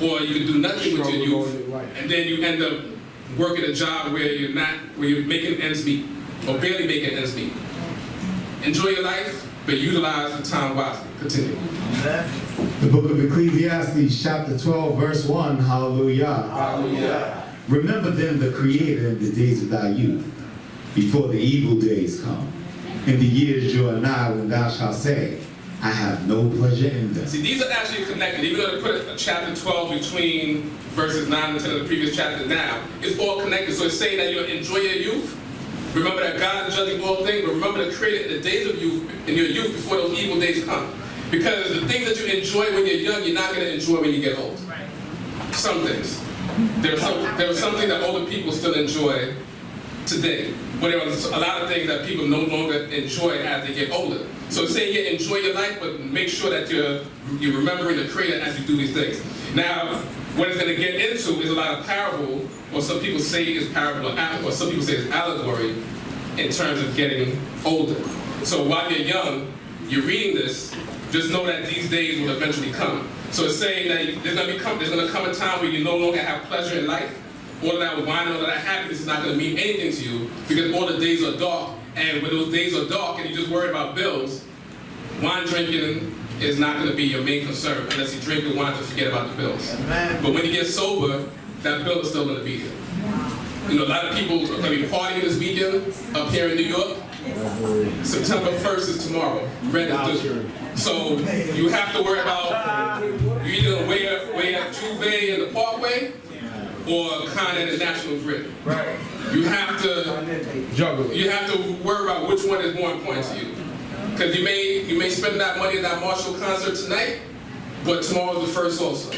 or you can do nothing with your youth, and then you end up working a job where you're making ends meet, or barely making ends meet. Enjoy your life, but utilize the time wisely. Continue. The book of Ecclesiastes, chapter 12, verse 1, hallelujah. Hallelujah. Remember then the Creator in the days of thy youth, before the evil days come, and the years draw nigh when thou shalt say, I have no pleasure in them. See, these are actually connected. Even though they put a chapter 12 between verses 9 and 10 of the previous chapter now, it's all connected. So it's saying that you enjoy your youth. Remember that God is judging all things, but remember the Creator in the days of youth, in your youth, before those evil days come. Because the things that you enjoy when you're young, you're not going to enjoy when you get old. Some things. There are some things that older people still enjoy today. But there are a lot of things that people no longer enjoy as they get older. So it's saying, yeah, enjoy your life, but make sure that you're remembering the Creator as you do these things. Now, what it's going to get into is a lot of parable, or some people say it's parable, or some people say it's allegory, in terms of getting older. So while you're young, you're reading this, just know that these days will eventually come. So it's saying that there's going to come a time where you no longer have pleasure in life. All of that wine, all of that happiness is not going to mean anything to you, because all the days are dark. And when those days are dark and you just worry about bills, wine drinking is not going to be your main concern unless you drink the wine to forget about the bills. Amen. But when you get sober, that bill is still going to be there. You know, a lot of people are going to be partying this weekend up here in New York. September 1st is tomorrow. Red is due. So you have to worry about you either way at Juve in the Parkway or kind of the National Grid. Right. You have to Juggle. You have to worry about which one is more important to you. Because you may spend that money in that Marshall concert tonight, but tomorrow's the first also.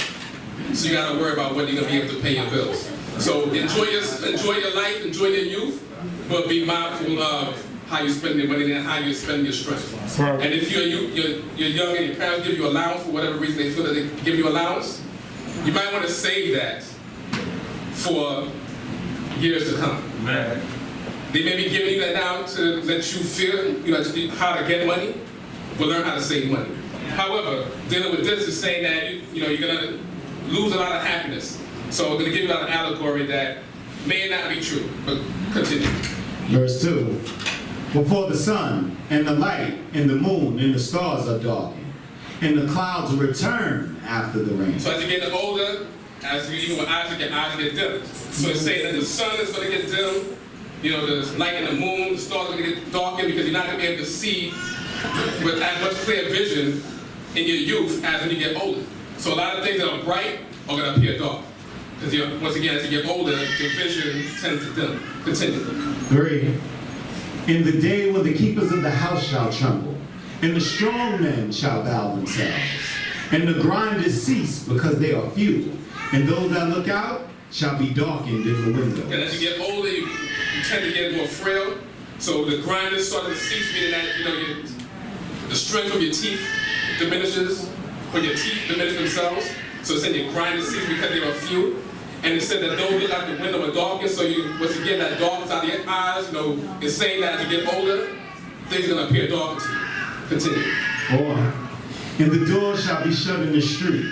So you got to worry about whether you're going to be able to pay your bills. So enjoy your life, enjoy your youth, but be mindful of how you spend your money and how you spend your strength. Right. And if you're young and your parents give you allowance for whatever reason they feel that they give you allowance, you might want to save that for years to come. Man. They may be giving you that now to let you feel how to get money, but learn how to save money. However, dealing with this is saying that you're going to lose a lot of happiness. So I'm going to give you a lot of allegory that may not be true, but continue. Verse 2. Before the sun and the light and the moon and the stars are darkened, and the clouds return after the rain. So as you get older, even with Isaac, your eyes get dim. So it's saying that the sun is going to get dim, the light and the moon, the stars are going to get darkened because you're not going to be able to see with as much clear vision in your youth as when you get older. So a lot of things that are bright are going to appear dark. Because once again, as you get older, your vision tends to dim. Continue. 3. In the day when the keepers of the house shall tremble, and the strong men shall bow themselves, and the grinders cease because they are few, and those that look out shall be darkened in the windows. And as you get older, you tend to get more frail. So the grinders start to cease, meaning that the strength of your teeth diminishes, or your teeth diminish themselves. So it's saying your grinders cease because they are few. And it said that those look out the window are darkened, so once you get that darkness out of your eyes, it's saying that as you get older, things are going to appear darker to you. Continue. 4. And the door shall be shut in the street,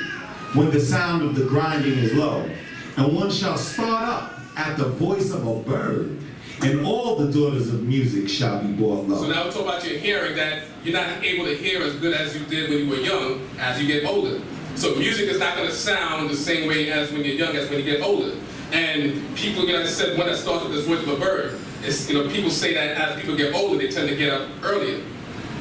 when the sound of the grinding is low, and one shall start up at the voice of a bird, and all the daughters of music shall be brought low. So now we're talking about your hearing, that you're not able to hear as good as you did when you were young as you get older. So music is not going to sound the same way as when you're young as when you get older. And people, like I said, when that starts with this voice of a bird, people say that as people get older, they tend to get up earlier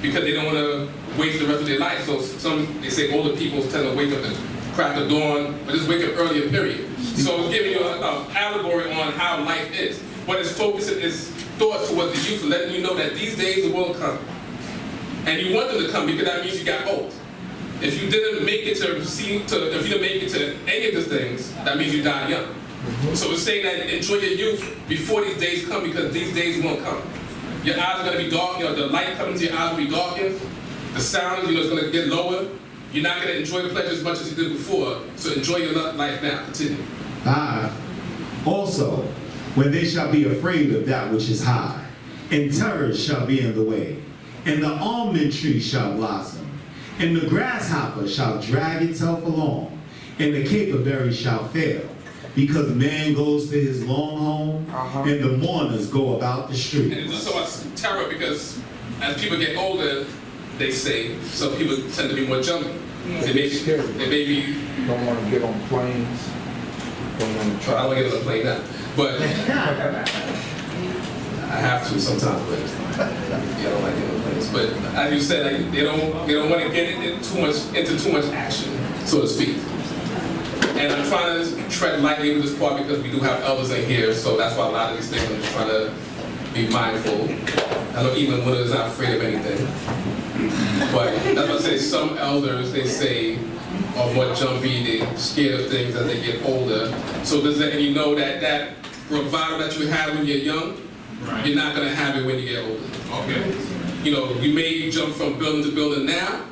because they don't want to waste the rest of their life. So they say older people tend to wake up at crack of dawn, but just wake up earlier, period. So it's giving you an allegory on how life is. But it's focusing its thoughts towards the youth, letting you know that these days will come. And you want them to come because that means you got old. If you didn't make it to any of these things, that means you died young. So it's saying that enjoy your youth before these days come, because these days won't come. Your eyes are going to be dark. The light coming to your eyes will be darkened. The sound, is going to get lower. You're not going to enjoy the pleasure as much as you did before. So enjoy your life now. Continue. 5. Also, when they shall be afraid of that which is high, and terror shall be in the way, and the almond tree shall blossom, and the grasshopper shall drag itself along, and the caperberry shall fail, because man goes to his long home, and the mourners go about the street. And it's also about terror because as people get older, they say some people tend to be more jumpy. They may be. Don't want to get on planes. Don't want to I try. don't get on a plane now, but I have to sometimes. But yeah, I don't like getting on planes. But as you said, like, they don't want to get into too much action, so to speak. And I'm trying to tread lightly with this part because we do have elders in here, so that's why a lot of these things I'm just trying to be mindful. I know even Winter is not afraid of anything. But that's why I say some elders, they say, are more jumpy, they're scared of things as they get older. So does that, and you know that bravado that you have when you're young, Right. you're not going to have it when you get older. Okay. You know, you may jump from building to building now,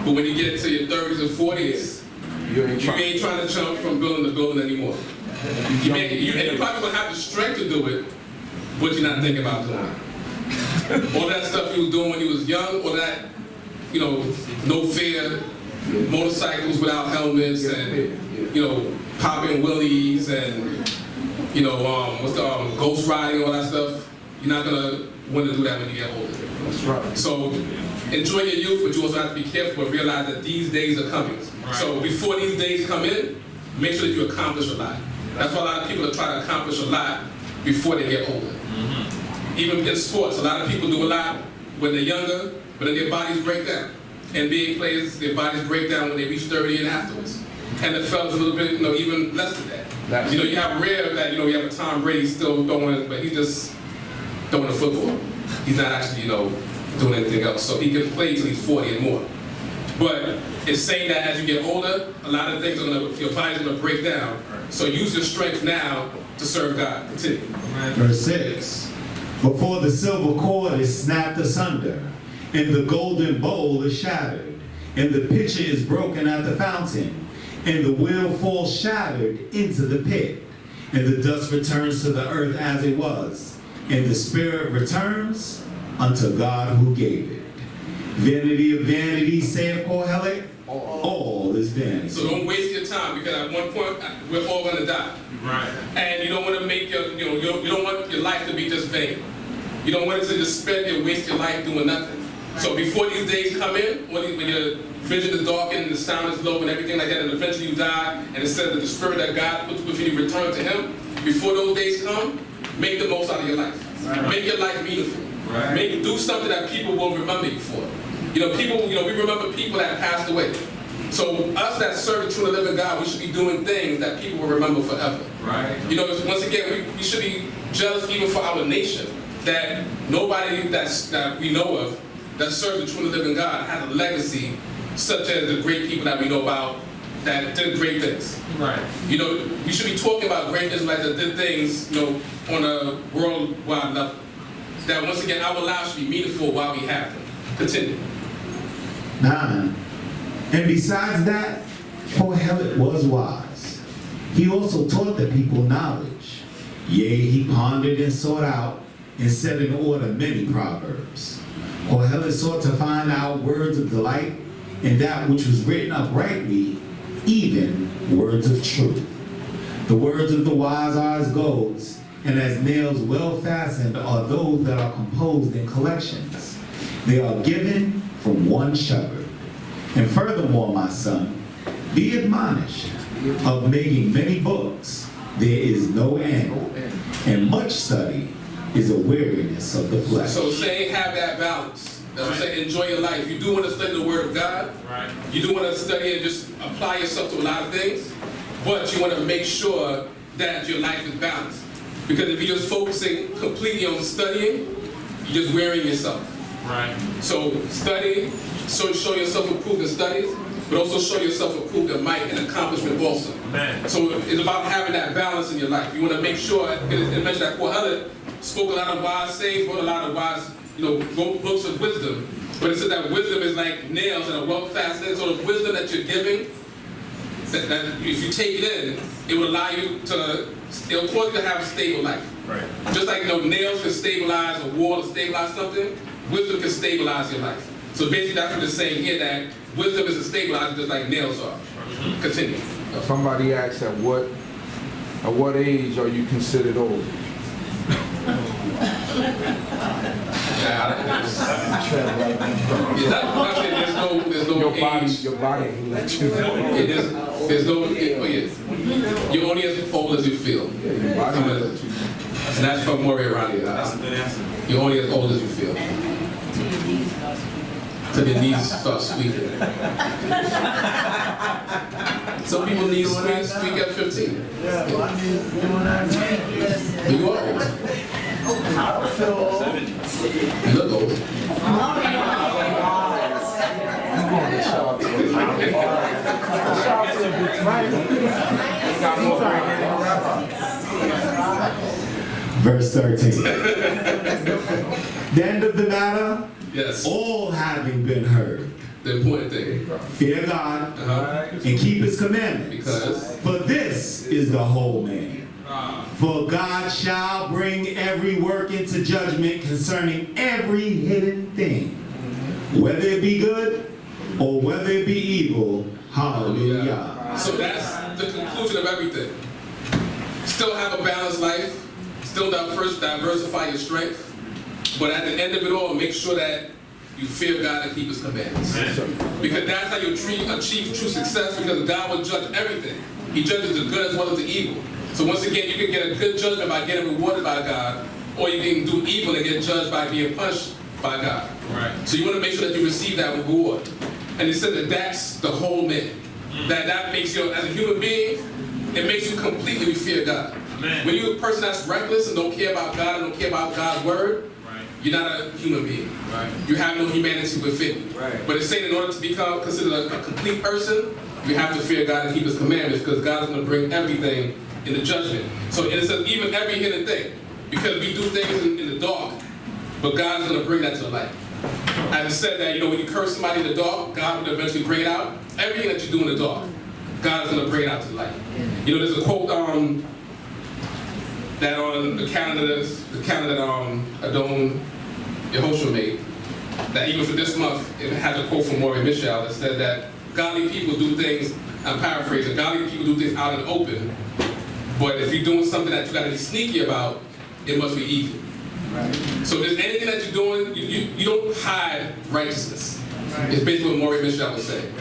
but when you get to your 30s and 40s, You ain't you trying. ain't trying to jump from building to building anymore. And you probably will have the strength to do it, but you're not thinking about doing it. All that stuff you was doing when you was young, all that, you know, no fear, motorcycles without helmets, and, you know, popping willies, and, you know, ghost riding, all that stuff. You're not gonna want to do that when you get older. That's right. So enjoy your youth, but you also have to be careful and realize that these days are coming. Right. So before these days come in, make sure that you accomplish a lot. That's why a lot of people are trying to accomplish a lot before they get older. Even in sports, a lot of people do a lot when they're younger, but then their bodies break down. NBA players, their bodies break down when they reach 30 and afterwards. NFL's a little bit, you know, even less than that. You know, you have rare that, you know, you have a Tom Brady still throwing, but he's just throwing the football. He's not actually, you know, doing anything else. So he can play till he's 40 and more. But it's saying that as you get older, a lot of things are gonna, your body's gonna break down. So use your strength now to serve God. Continue. Verse 6. Before the silver cord is snapped asunder, and the golden bowl is shattered, and the pitcher is broken at the fountain, and the wheel falls shattered into the pit, and the dust returns to the earth as it was, and the spirit returns unto God who gave it. Vanity of vanities, saith Kohelet, all is vanity. So don't waste your time, because at one point we're all gonna die. Right. And you don't want to make your, you know, you don't want your life to be just vain. You don't want it to just spend and waste your life doing nothing. So before these days come in, when your vision is darkened and the sound is low and everything like that, and eventually you die, and it says that the spirit that God puts within you return to Him. Before those days come, make the most out of your life. Right. Make your life meaningful. Right. Do something that people will remember you for. You know, we remember people that passed away. So us that serve the true and living God, we should be doing things that people will remember forever. Right. You know, once again, we should be jealous even for our nation that nobody that we know of that serves the true and living God has a legacy such as the great people that we know about that did great things. Right. You know, we should be talking about great Israelites that did things, you know, on a worldwide level. That once again, our lives should be meaningful while we have them. Continue. 9. And besides that, Kohelet was wise. He also taught the people knowledge. Yea, he pondered and sought out and set in order many proverbs. Kohelet sought to find out words of delight and that which was written uprightly, even words of truth. The words of the wise are as golds, and as nails well fastened are those that are composed in collections. They are given from one shepherd. And furthermore, my son, be admonished of making many books. There is no end, and much study is a weariness of the flesh. So saying have that balance. That's what I'm saying, enjoy your life. You do want to study the Word of God. Right. You do want to study and just apply yourself to a lot of things. But you want to make sure that your life is balanced. Because if you're just focusing completely on studying, you're just wearing yourself. Right. So study, so show yourself approved in studies, but also show yourself approved in might and accomplishment also. Man. So it's about having that balance in your life. You want to make sure, it mentioned that Kohelet spoke a lot of wise sayings, wrote a lot of wise, wrote books of wisdom. But it said that wisdom is like nails and a well fastened. So the wisdom that you're giving, that if you take it in, it will allow you to, it'll cause you to have a stable life. Right. Just like nails can stabilize a wall or stabilize something, wisdom can stabilize your life. So basically that's what it's saying here, that wisdom is a stabilizer just like nails are. Continue. Somebody asks, at what age are you considered old? There's no age. Your body will let you know. There's no. You're only as old as you feel. Yeah, your body will let you know. And that's from Maury around here. That's a good answer. You're only as old as you feel. Till your knees start squeaking. Some people need squeak at 15. Yeah, well, I mean, when I drink, But you are old. I don't feel old. You look old. You going to shower to a bit tonight. You got more right here than a rapper. Verse 13. The end of the matter, Yes. all having been heard, The important thing. fear God Uh-huh. and keep his commandments. Because For this is the whole man. For God shall bring every work into judgment concerning every hidden thing, whether it be good or whether it be evil. Hallelujah. So that's the conclusion of everything. Still have a balanced life. Still diversify your strength. But at the end of it all, make sure that you fear God and keep his commandments. Because that's how you achieve true success, because God will judge everything. He judges the good as well as the evil. So once again, you can get a good judgment by getting rewarded by God, or you can do evil and get judged by being punished by God. Right. So you want to make sure that you receive that reward. And he said that that's the whole man. That makes you, as a human being, it makes you completely fear God. Amen. When you're a person that's reckless and don't care about God and don't care about God's word, Right. you're not a human being. Right. You have no humanity within you. Right. But it's saying in order to become considered a complete person, you have to fear God and keep his commandments, because God is going to bring everything in the judgment. So it says even every hidden thing, because we do things in the dark, but God is going to bring that to the light. As it said that, when you curse somebody in the dark, God will eventually bring it out. Everything that you do in the dark, God is going to bring it out to the light. There's a quote that on the calendar that Adon Yehoshua made, that even for this month, it has a quote from Maury Michel that said that godly people do things, I'm paraphrasing, godly people do things out in the open, but if you're doing something that you got to be sneaky about, it must be evil. Right. So if there's anything that you're doing, you don't hide righteousness. It's basically what Maury Michel was saying.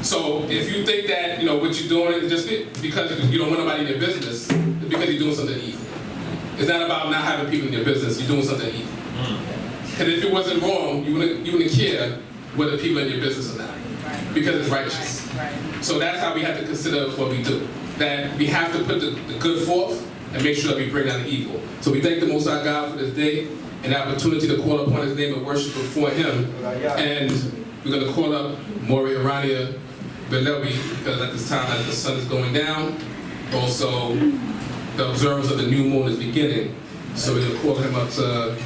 So if you think that what you're doing is just because you don't want nobody in your business, it's because you're doing something evil. It's not about not having people in your business. You're doing something evil. And if it wasn't wrong, you wouldn't care whether people are in your business or not, because it's righteous. So that's how we have to consider what we do. That we have to put the good forth and make sure that we bring down the evil. So we thank the Most High God for this day and the opportunity to call upon his name and worship before him. And we're going to call up Maury Arania Belewi, because at this time as the sun is going down, also the observance of the new moon is beginning. So we're going to call him up to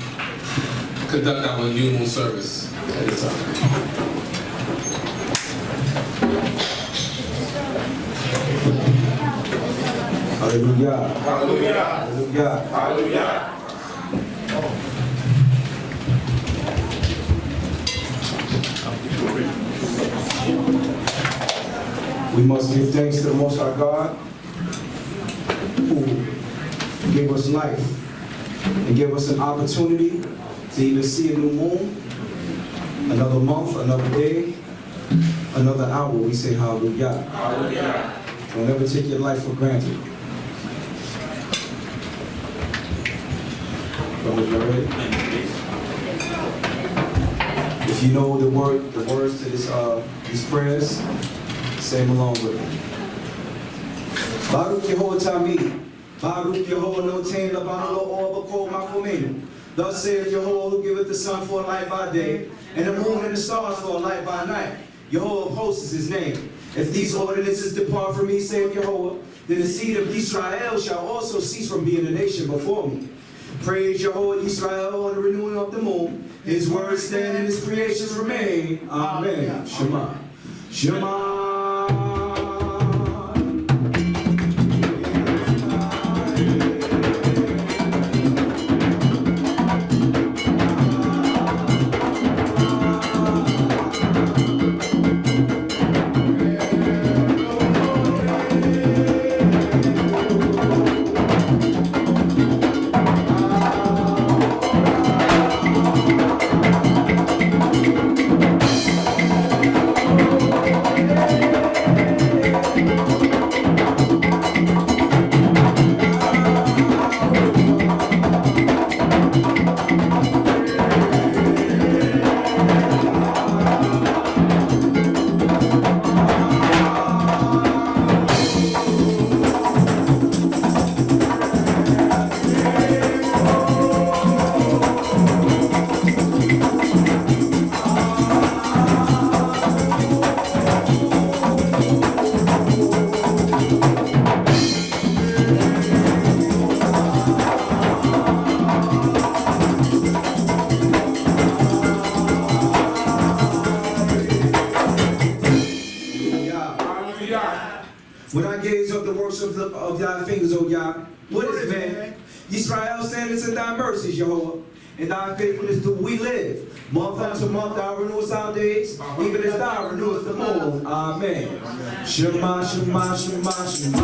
conduct our new moon service at this time. Hallelujah. Hallelujah. Hallelujah. Hallelujah. We must give thanks to the Most High God, who gave us life and gave us an opportunity to even see a new moon, another month, another day, another hour. We say hallelujah. Hallelujah. Don't ever take your life for granted. Brothers, you ready? If you know the words to these prayers, say them along with me. Baruch Yehovah Tamid, Baruch Yehovah Notain Labano Lo Bako Makomenu. Thus saith Yehovah, who giveth the sun for a light by day, and the moon and the stars for a light by night. Yehovah of hosts is his name. If these ordinances depart from me, saith Yehovah, then the seed of Israel shall also cease from being a nation before me. Praise Yehovah Israel on the renewing of the moon. His words stand and his creations remain. Amen. Shema. Shema. of thy fingers, O Yah. What is man? Yisrael standeth in thy mercies, Jehovah. In thy faithfulness do we live. Month unto month thou renewest our days, even as thou renewest the moon. Amen. Shema, Shema, Shema, Shema.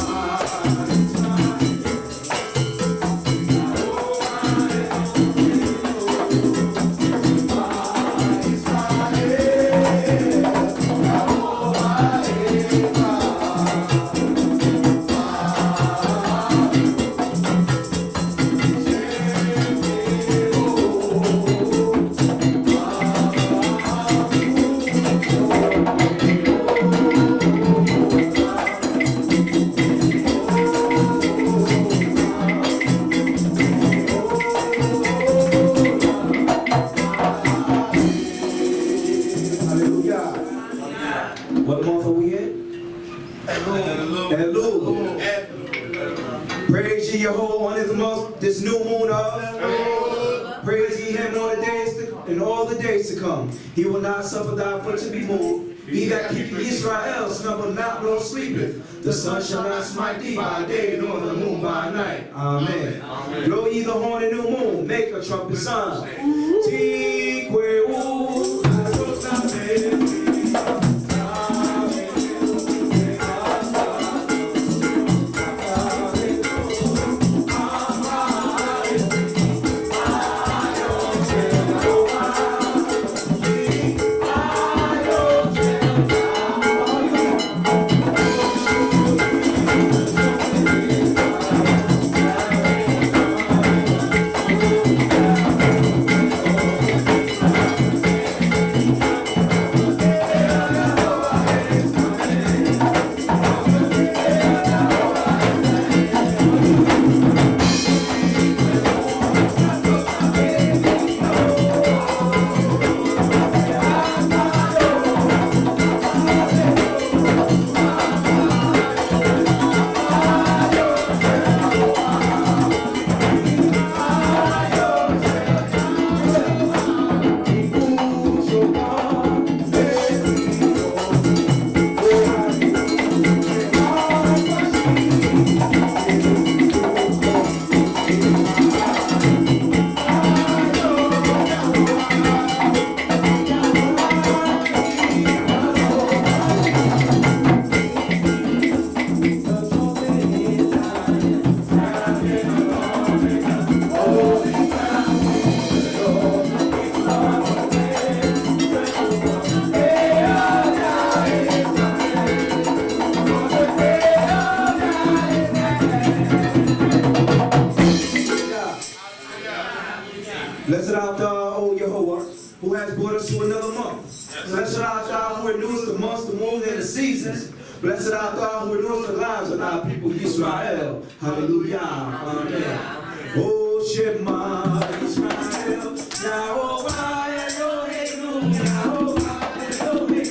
What month are we in? Elul. Praise ye Jehovah on his month, this new moon of. Praise ye him on the days and all the days to come. He will not suffer thy foot to be moved. He that keepeth Israel slumber not nor sleepeth. The sun shall not smite thee by day, nor the moon by night. Amen. Blow ye the horn and new moon, make a trumpet sound. Blessed art thou, O Jehovah, who has brought us to another month. Blessed art thou who renewest the months, the moon, and the seasons. Blessed art thou who renewest the lives of thy people, Israel. Hallelujah. Amen. O Shema, Israel, Yahweh, Elohim, Yahweh, Elohim.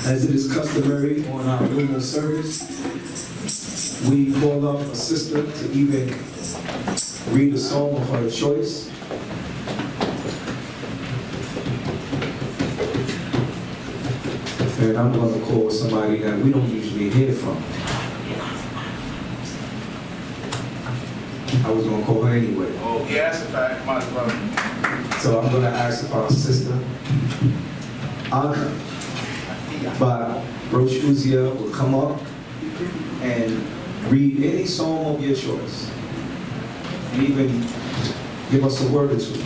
As it is customary on our lunar service, we call up a sister to even read a song of her choice. And I'm going to call somebody that we don't usually hear from. I was going to call her anyway. Oh, he asked if I might as well. So I'm going to ask if our sister, Anna, by Rosh Uziah will come up and read any psalm of your choice. And even give us a word or two.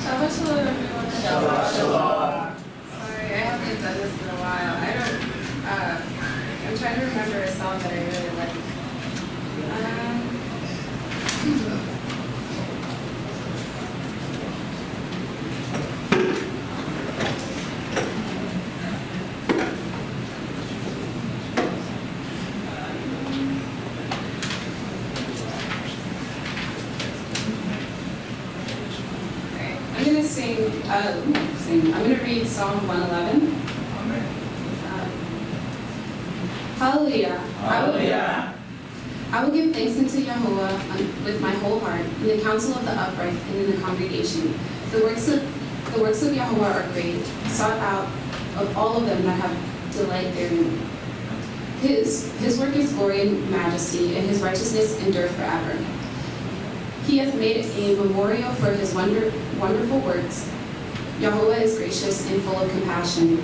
Shabbat shalom, everyone. Shabbat shalom. Sorry, I haven't done this in a while. I'm trying to remember a song that I really like. I'm going to read Psalm 111. Hallelujah. Hallelujah. I will give thanks unto Yahweh with my whole heart, in the council of the upright and in the congregation. The works of Yahweh are great, sought out of all of them that have delight therein. His work is glory and majesty, and his righteousness endure forever. He hath made a memorial for his wonderful works. Yahweh is gracious and full of compassion.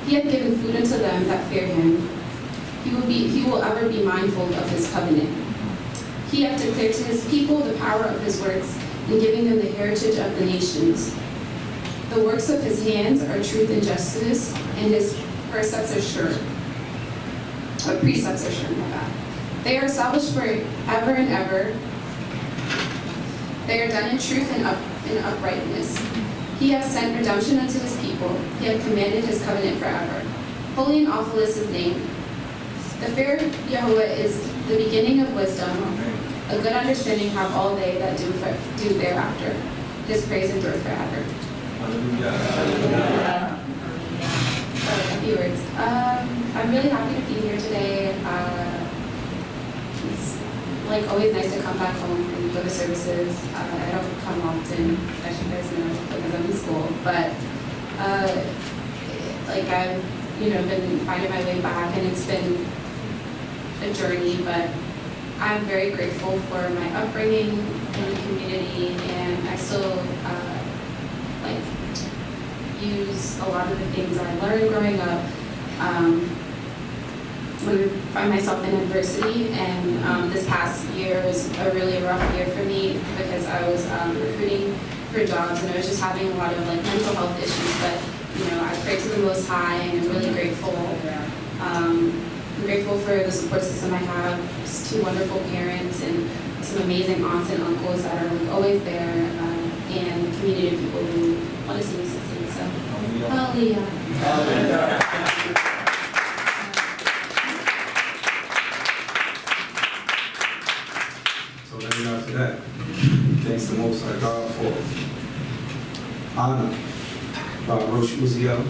He hath given food unto them that fear him. He will ever be mindful of his covenant. He hath declared to his people the power of his works, in giving them the heritage of the nations. The works of his hands are truth and justice, and his precepts are sure. Precepts are sure, my bad. They are established forever and ever. They are done in truth and uprightness. He hath sent redemption unto his people. He hath commanded his covenant forever. Holy and awful is his name. The fear of Yahweh is the beginning of wisdom. A good understanding have all they that do thereafter. His praise endureth forever. A few words. I'm really happy to be here today. It's like always nice to come back home and go to services. I don't come often, as you guys know, because I'm in school. But I've been finding my way back, and it's been a journey. But I'm very grateful for my upbringing in the community, and I still use a lot of the things I learned growing up. When I find myself in adversity, and this past year was a really rough year for me because I was recruiting for jobs, and I was just having a lot of mental health issues. But I pray to the Most High, and I'm really grateful. I'm grateful for the support system I have, just 2 wonderful parents and some amazing aunts and uncles that are always there, and a community of people who want to see me succeed. So, hallelujah. Hallelujah. So let me after that. Thanks the Most High God for honor by Rosh Uziel.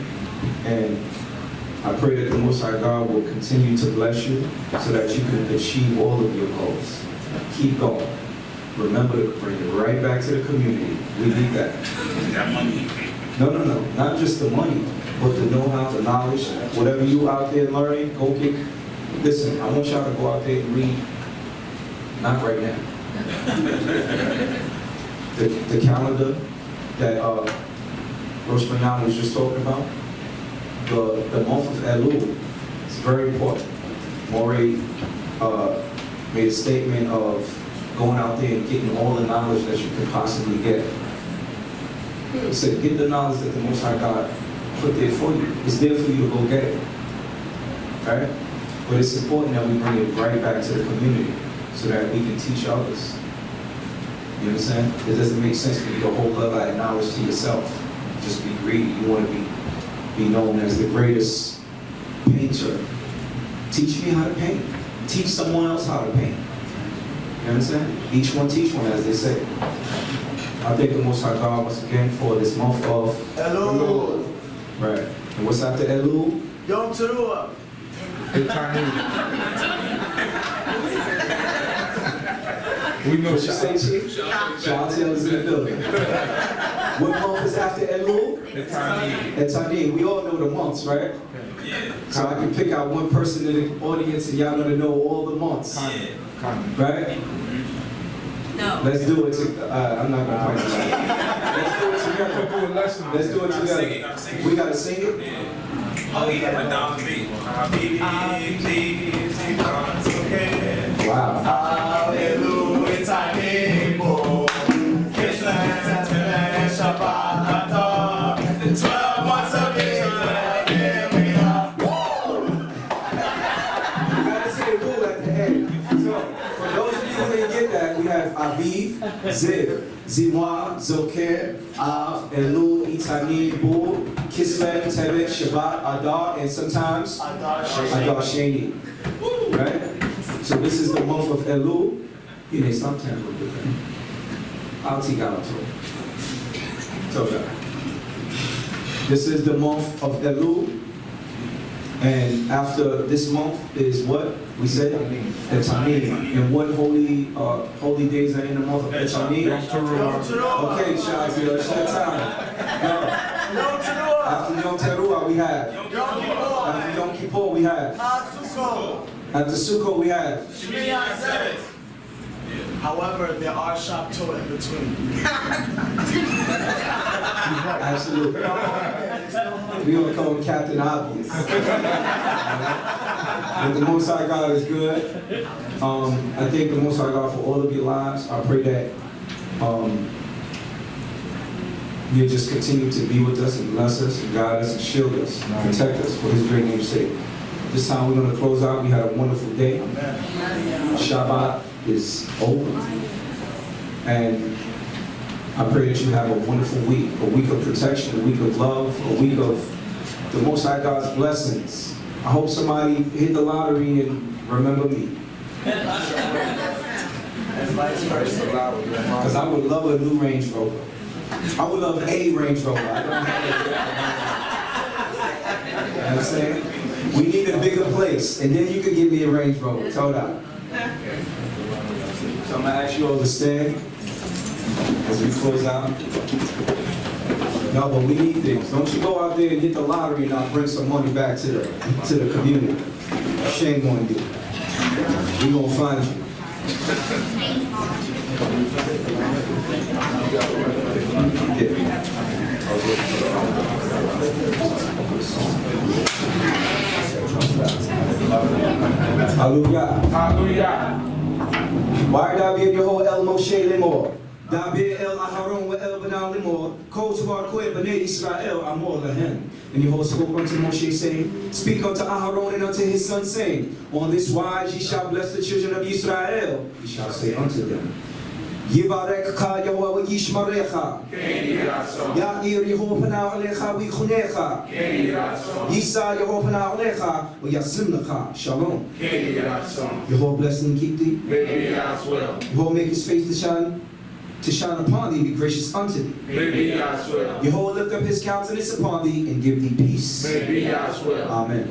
And I pray that the Most High God will continue to bless you so that you can achieve all of your goals. Keep going. Remember to bring it right back to the community. We need that. That money. No. Not just the money, but the know-how, the knowledge. Whatever you out there learning, go get. Listen, I want y'all to go out there and read. Not right now. The calendar that Rosh Binyamin was just talking about, the month of Elul is very important. Morey made a statement of going out there and getting all the knowledge that you could possibly get. He said, get the knowledge that the Most High God put there for you. It's there for you to go get it. Right? But it's important that we bring it right back to the community so that we can teach others. You understand? It doesn't make sense for you to hold all that knowledge to yourself. Just be greedy. You want to be known as the greatest painter. Teach me how to paint. Teach someone else how to paint. You understand? Each one teach one, as they say. I thank the Most High God once again for this month of Elul. Right. And what's after Elul? Yom Teruah. We know what you say, Chief. Sha'atel is in the building. What month is after Elul? Etanim. We all know the months, right? So I can pick out one person in the audience and y'all gonna know all the months. Right? No. Let's do it. I'm not gonna point it out. Let's do it together. Let's do it together. We gotta sing it? Oh, yeah, but down the beat. Wow. Hallelujah, Tanimo. Kislev, Shabbat, 12 months of Israel, here we are. You gotta say the rule at the end. So, for those of you who didn't get that, we have Aviv, Ziv, Zimwa, Zoker, Av, Elul, Itanim, Bul, Kislev, Tevet, Shabbat, Adar, and sometimes Adar Sheni. Right? So this is the month of Elul. You know, sometimes we'll do that. I'll take out This is the month of Elul. And after this month is what? We said? Etanim. And what holy days are in the month of Etanim? Okay, Shazi, it's that time. After Yom Teruah we have. After Yom Kippur we have. After Sukkot we have. However, there are Shabbat in between. Absolutely. We gonna call him Captain Obvious. But the Most High God is good. I thank the Most High God for all of your lives. I pray that you just continue to be with us and bless us and guide us and shield us and protect us for His great name's sake. This time we're going to close out. We had a wonderful day. Shabbat is over. And I pray that you have a wonderful week, a week of protection, a week of love, a week of the Most High God's blessings. I hope somebody hit the lottery and remember me. And vice versa. Because I would love a new Range Rover. I would love a Range Rover. I don't have it. You know what I'm saying? We need a bigger place, and then you can give me a Range Rover. Told out. So I'm going to ask you all to stand as we close out. No, but we need things. Don't you go out there and hit the lottery and I'll bring some money back to the community. Shame on you. We're going to find you. Hallelujah. Hallelujah. Why Dabir Yeho El Moshe Lemor? Dabir El Aharon wa El Bana Lemor. Kol Tvar Koe Bnei Israel Amor Lahem. And Yehovah spoke unto Moshe, saying, Speak unto Aharon and unto his son, saying, On this wise ye shall bless the children of Israel. Ye shall say unto them, Yivarekcha Yehovah wa Yishmarecha. Ya'ir Yehovah Pana Alecha wa Yichunecha. Yisa Yehovah Pana Alecha wa Yasim Lecha. Shalom. Yehovah bless and keep thee. Yehovah make his face to shine upon thee, be gracious unto thee. Yehovah lift up his countenance upon thee and give thee peace. Amen.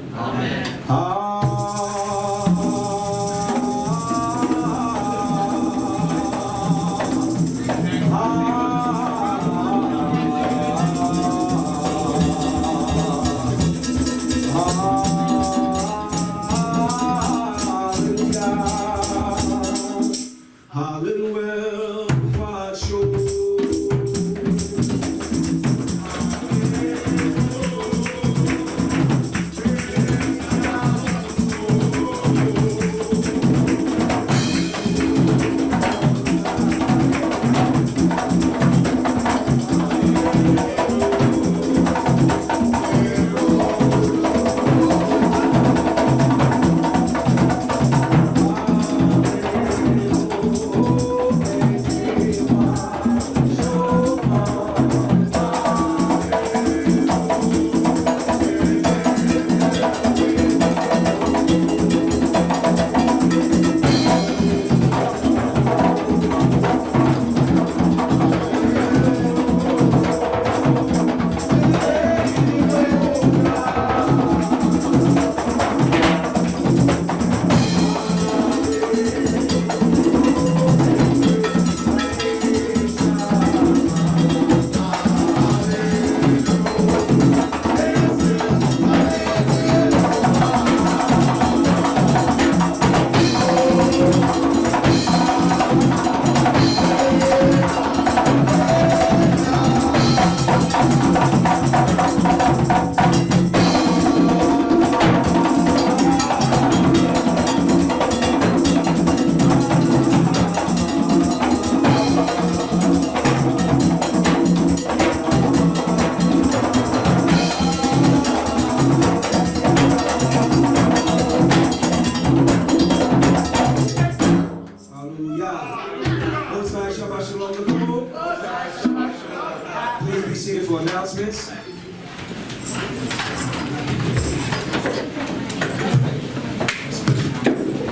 Please be seated for announcements.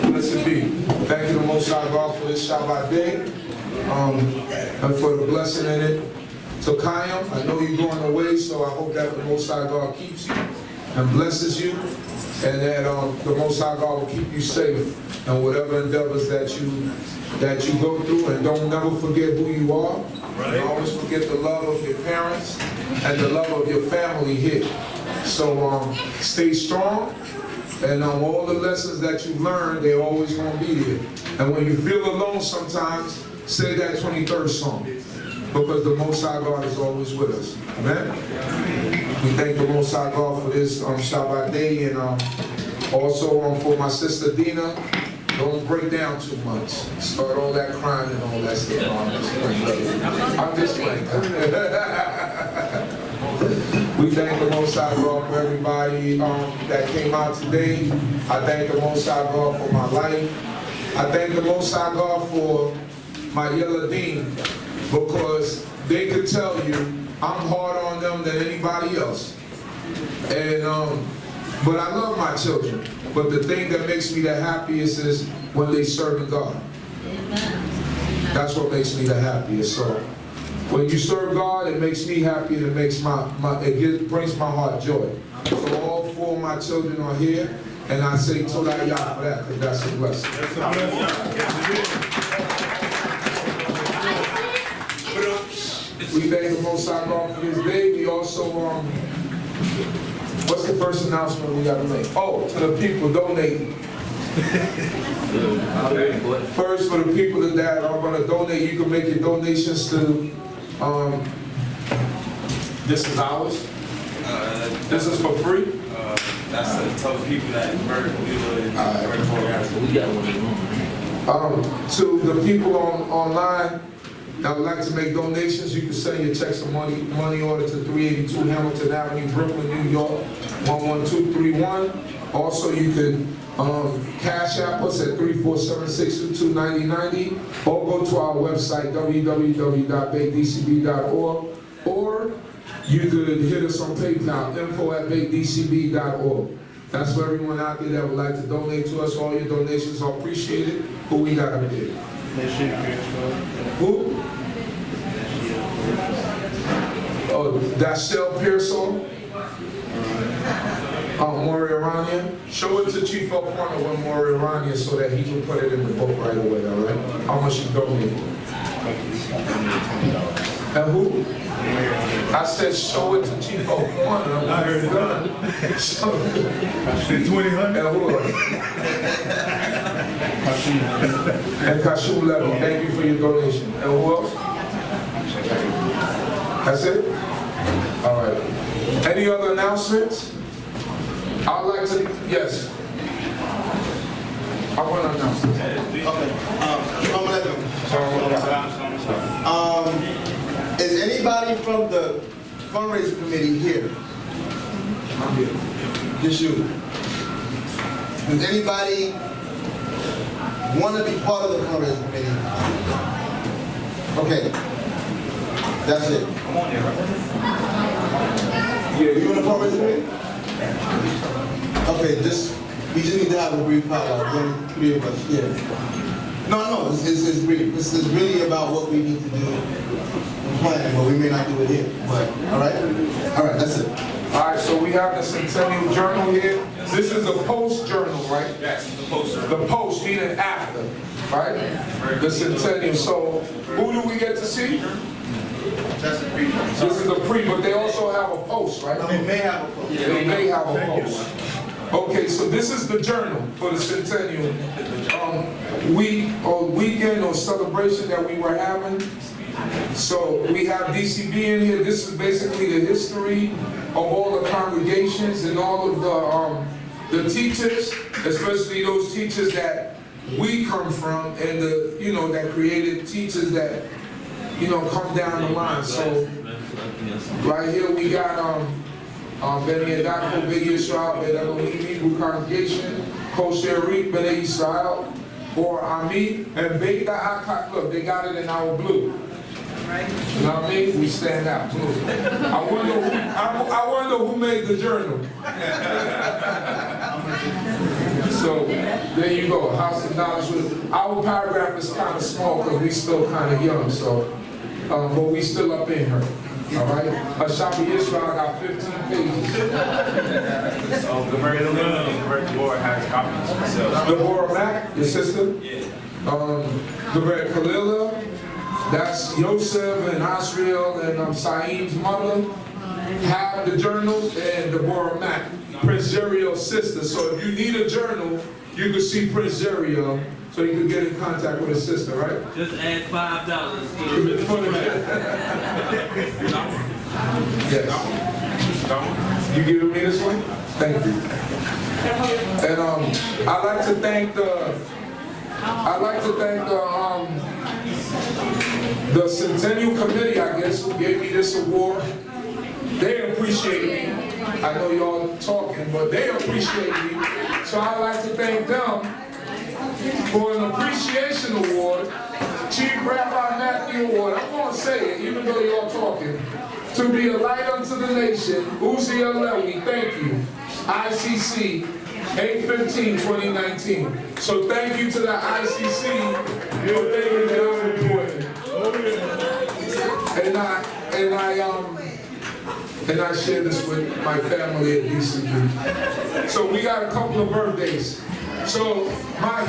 Blessed be. Thank you to Most High God for this Shabbat day, and for the blessing in it. So Kayam, I know you're going away, so I hope that the Most High God keeps you and blesses you, and that the Most High God will keep you safe in whatever endeavors that you go through, and don't never forget who you are. And always forget the love of your parents and the love of your family here. So stay strong, and all the lessons that you've learned, they're always going to be there. And when you feel alone sometimes, say that 23rd song, because the Most High God is always with us. Amen? We thank the Most High God for this Shabbat day, and also for my sister Dina. Don't break down too much. Start all that crying and all that stuff. I'm just playing. We thank the Most High God for everybody that came out today. I thank the Most High God for my life. I thank the Most High God for my Yeladim, because they could tell you I'm harder on them than anybody else. And but I love my children. But the thing that makes me the happiest is when they serve God. That's what makes me the happiest. So when you serve God, it makes me happy, and it makes brings my heart joy. So all 4 of my children are here, and I say Todah Yah for that, because that's a blessing. We thank the Most High God for this day. We also what's the first announcement we got to make? Oh, to the people donating. First, for the people that are going to donate, you can make your donations to, this is ours. This is for free. That's to tell the people that murder To the people online that would like to make donations, you can send your checks or money order to 382 Hamilton Avenue, Brooklyn, New York, 11231. Also, you can cash app us at 347-622-9090, or go to our website, www.bakedcb.org, or you could hit us on PayPal, info@bakedcb.org. That's for everyone out there that would like to donate to us. All your donations are appreciated. Who we got up there? Who? Oh, that's Shell Pearsall. Maury Iranian. Show it to Chief Up Corner when Maury Iranian, so that he can put it in the book right away, all right? How much you donate? And who? I said show it to Chief Up Corner. I heard it. Show it. Said 2000. And who else? And Kashum Levy, thank you for your donation. And who else? That's it? All right. Any other announcements? I'd like to, yes. I want to announce this. Is anybody from the fundraising committee here? I'm here. Just you. Does anybody want to be part of the fundraising committee? Okay. That's it. Yeah, You in the fundraising committee? Okay, we just need to have a brief powwow. 3 of us. Yeah. No, it's brief. This is really about what we need to do and plan, but we may not do it here. But all right, that's it. All right, so we have the Centennial Journal here. This is a post journal, right? Yes, the poster. The post meaning after, right? The Centennial. So who do we get to see? That's a brief. This is a pre, but they also have a post, right? They may have a post. They may have a post. Okay, so this is the journal for the Centennial weekend or celebration that we were having. So we have DCB in here. This is basically the history of all the congregations and all of the teachers, especially those teachers that we come from, and that created teachers that come down the line. So right here we got Benny Adako, Big Israel, Ben Elohim, Hebrew Congregation, Kosher Reek, Ben Israel, or Ami, and Big Da'akat. Look, they got it in our blue. You know what I mean? We stand out. I wonder who made the journal. So there you go. House of Knowledge. Our paragraph is kind of small because we still kind of young. So, but we still up in her. All right. Shabbat Israel got 15 pages. The very board has copies themselves. Deborah Mack, your sister. Yeah. The very Kalila. That's Yosef and Asriel and Saeem's mother. Have the journals, and Deborah Mack, Prince Jeriel's sister. So if you need a journal, you can see Prince Jeriel, so you can get in contact with his sister, right? Just add $5. Yes. You giving me this one? Thank you. And I'd like to thank the Centennial Committee, I guess, who gave me this award. They appreciate me. I know y'all talking, but they appreciate me. So I'd like to thank them for an appreciation award, Chief Rabbi Matthew Award. I'm going to say it, even though y'all talking. To be a light unto the nation, Uzi Alewi, thank you. ICC, 8/15/2019. So thank you to the ICC for thinking that I'm important. And I share this with my family at DCB. So we got a couple of birthdays. So my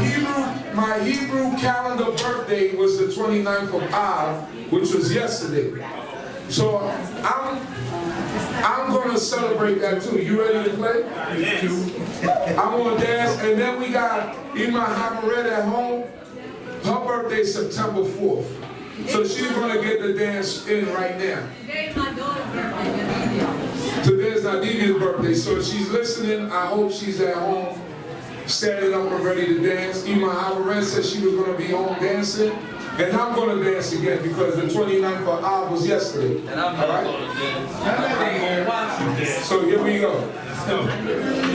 Hebrew calendar birthday was the 29th of Av, which was yesterday. So I'm gonna celebrate that too. You ready to play? I'm gonna dance, and then we got Ima Hamaret at home. Her birthday is September 4th. So she's gonna get the dance in right now. Today's my daughter's birthday. Today's Nadivia's birthday, so if she's listening, I hope she's at home, standing up and ready to dance. Ima Hamaret said she was gonna be home dancing. And I'm going to dance again because the 29th of Av was yesterday. And I'm not going to dance. I'm going to watch you dance. So here we go.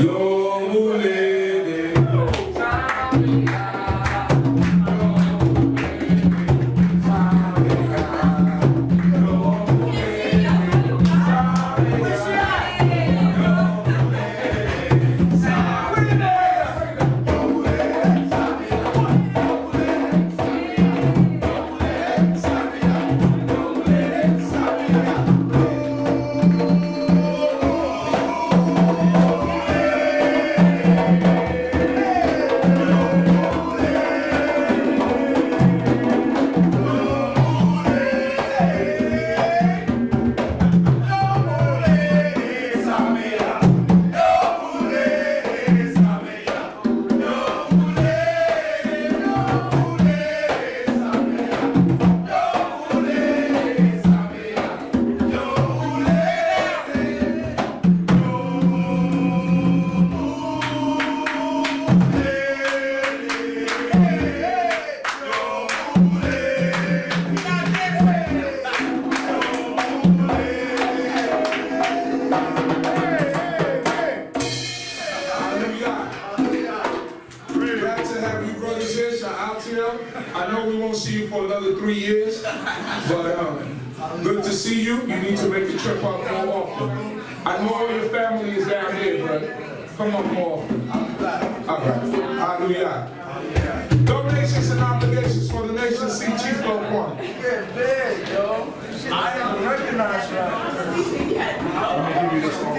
Yo, mule. I know we won't see you for another 3 years, but good to see you. You need to make the trip up more often. I know all your family is down here, but come up more often. All right. Hallelujah. Donations and obligations for the nation. See Chief One. Get big, yo. I am recognized right. I'm gonna give you this one.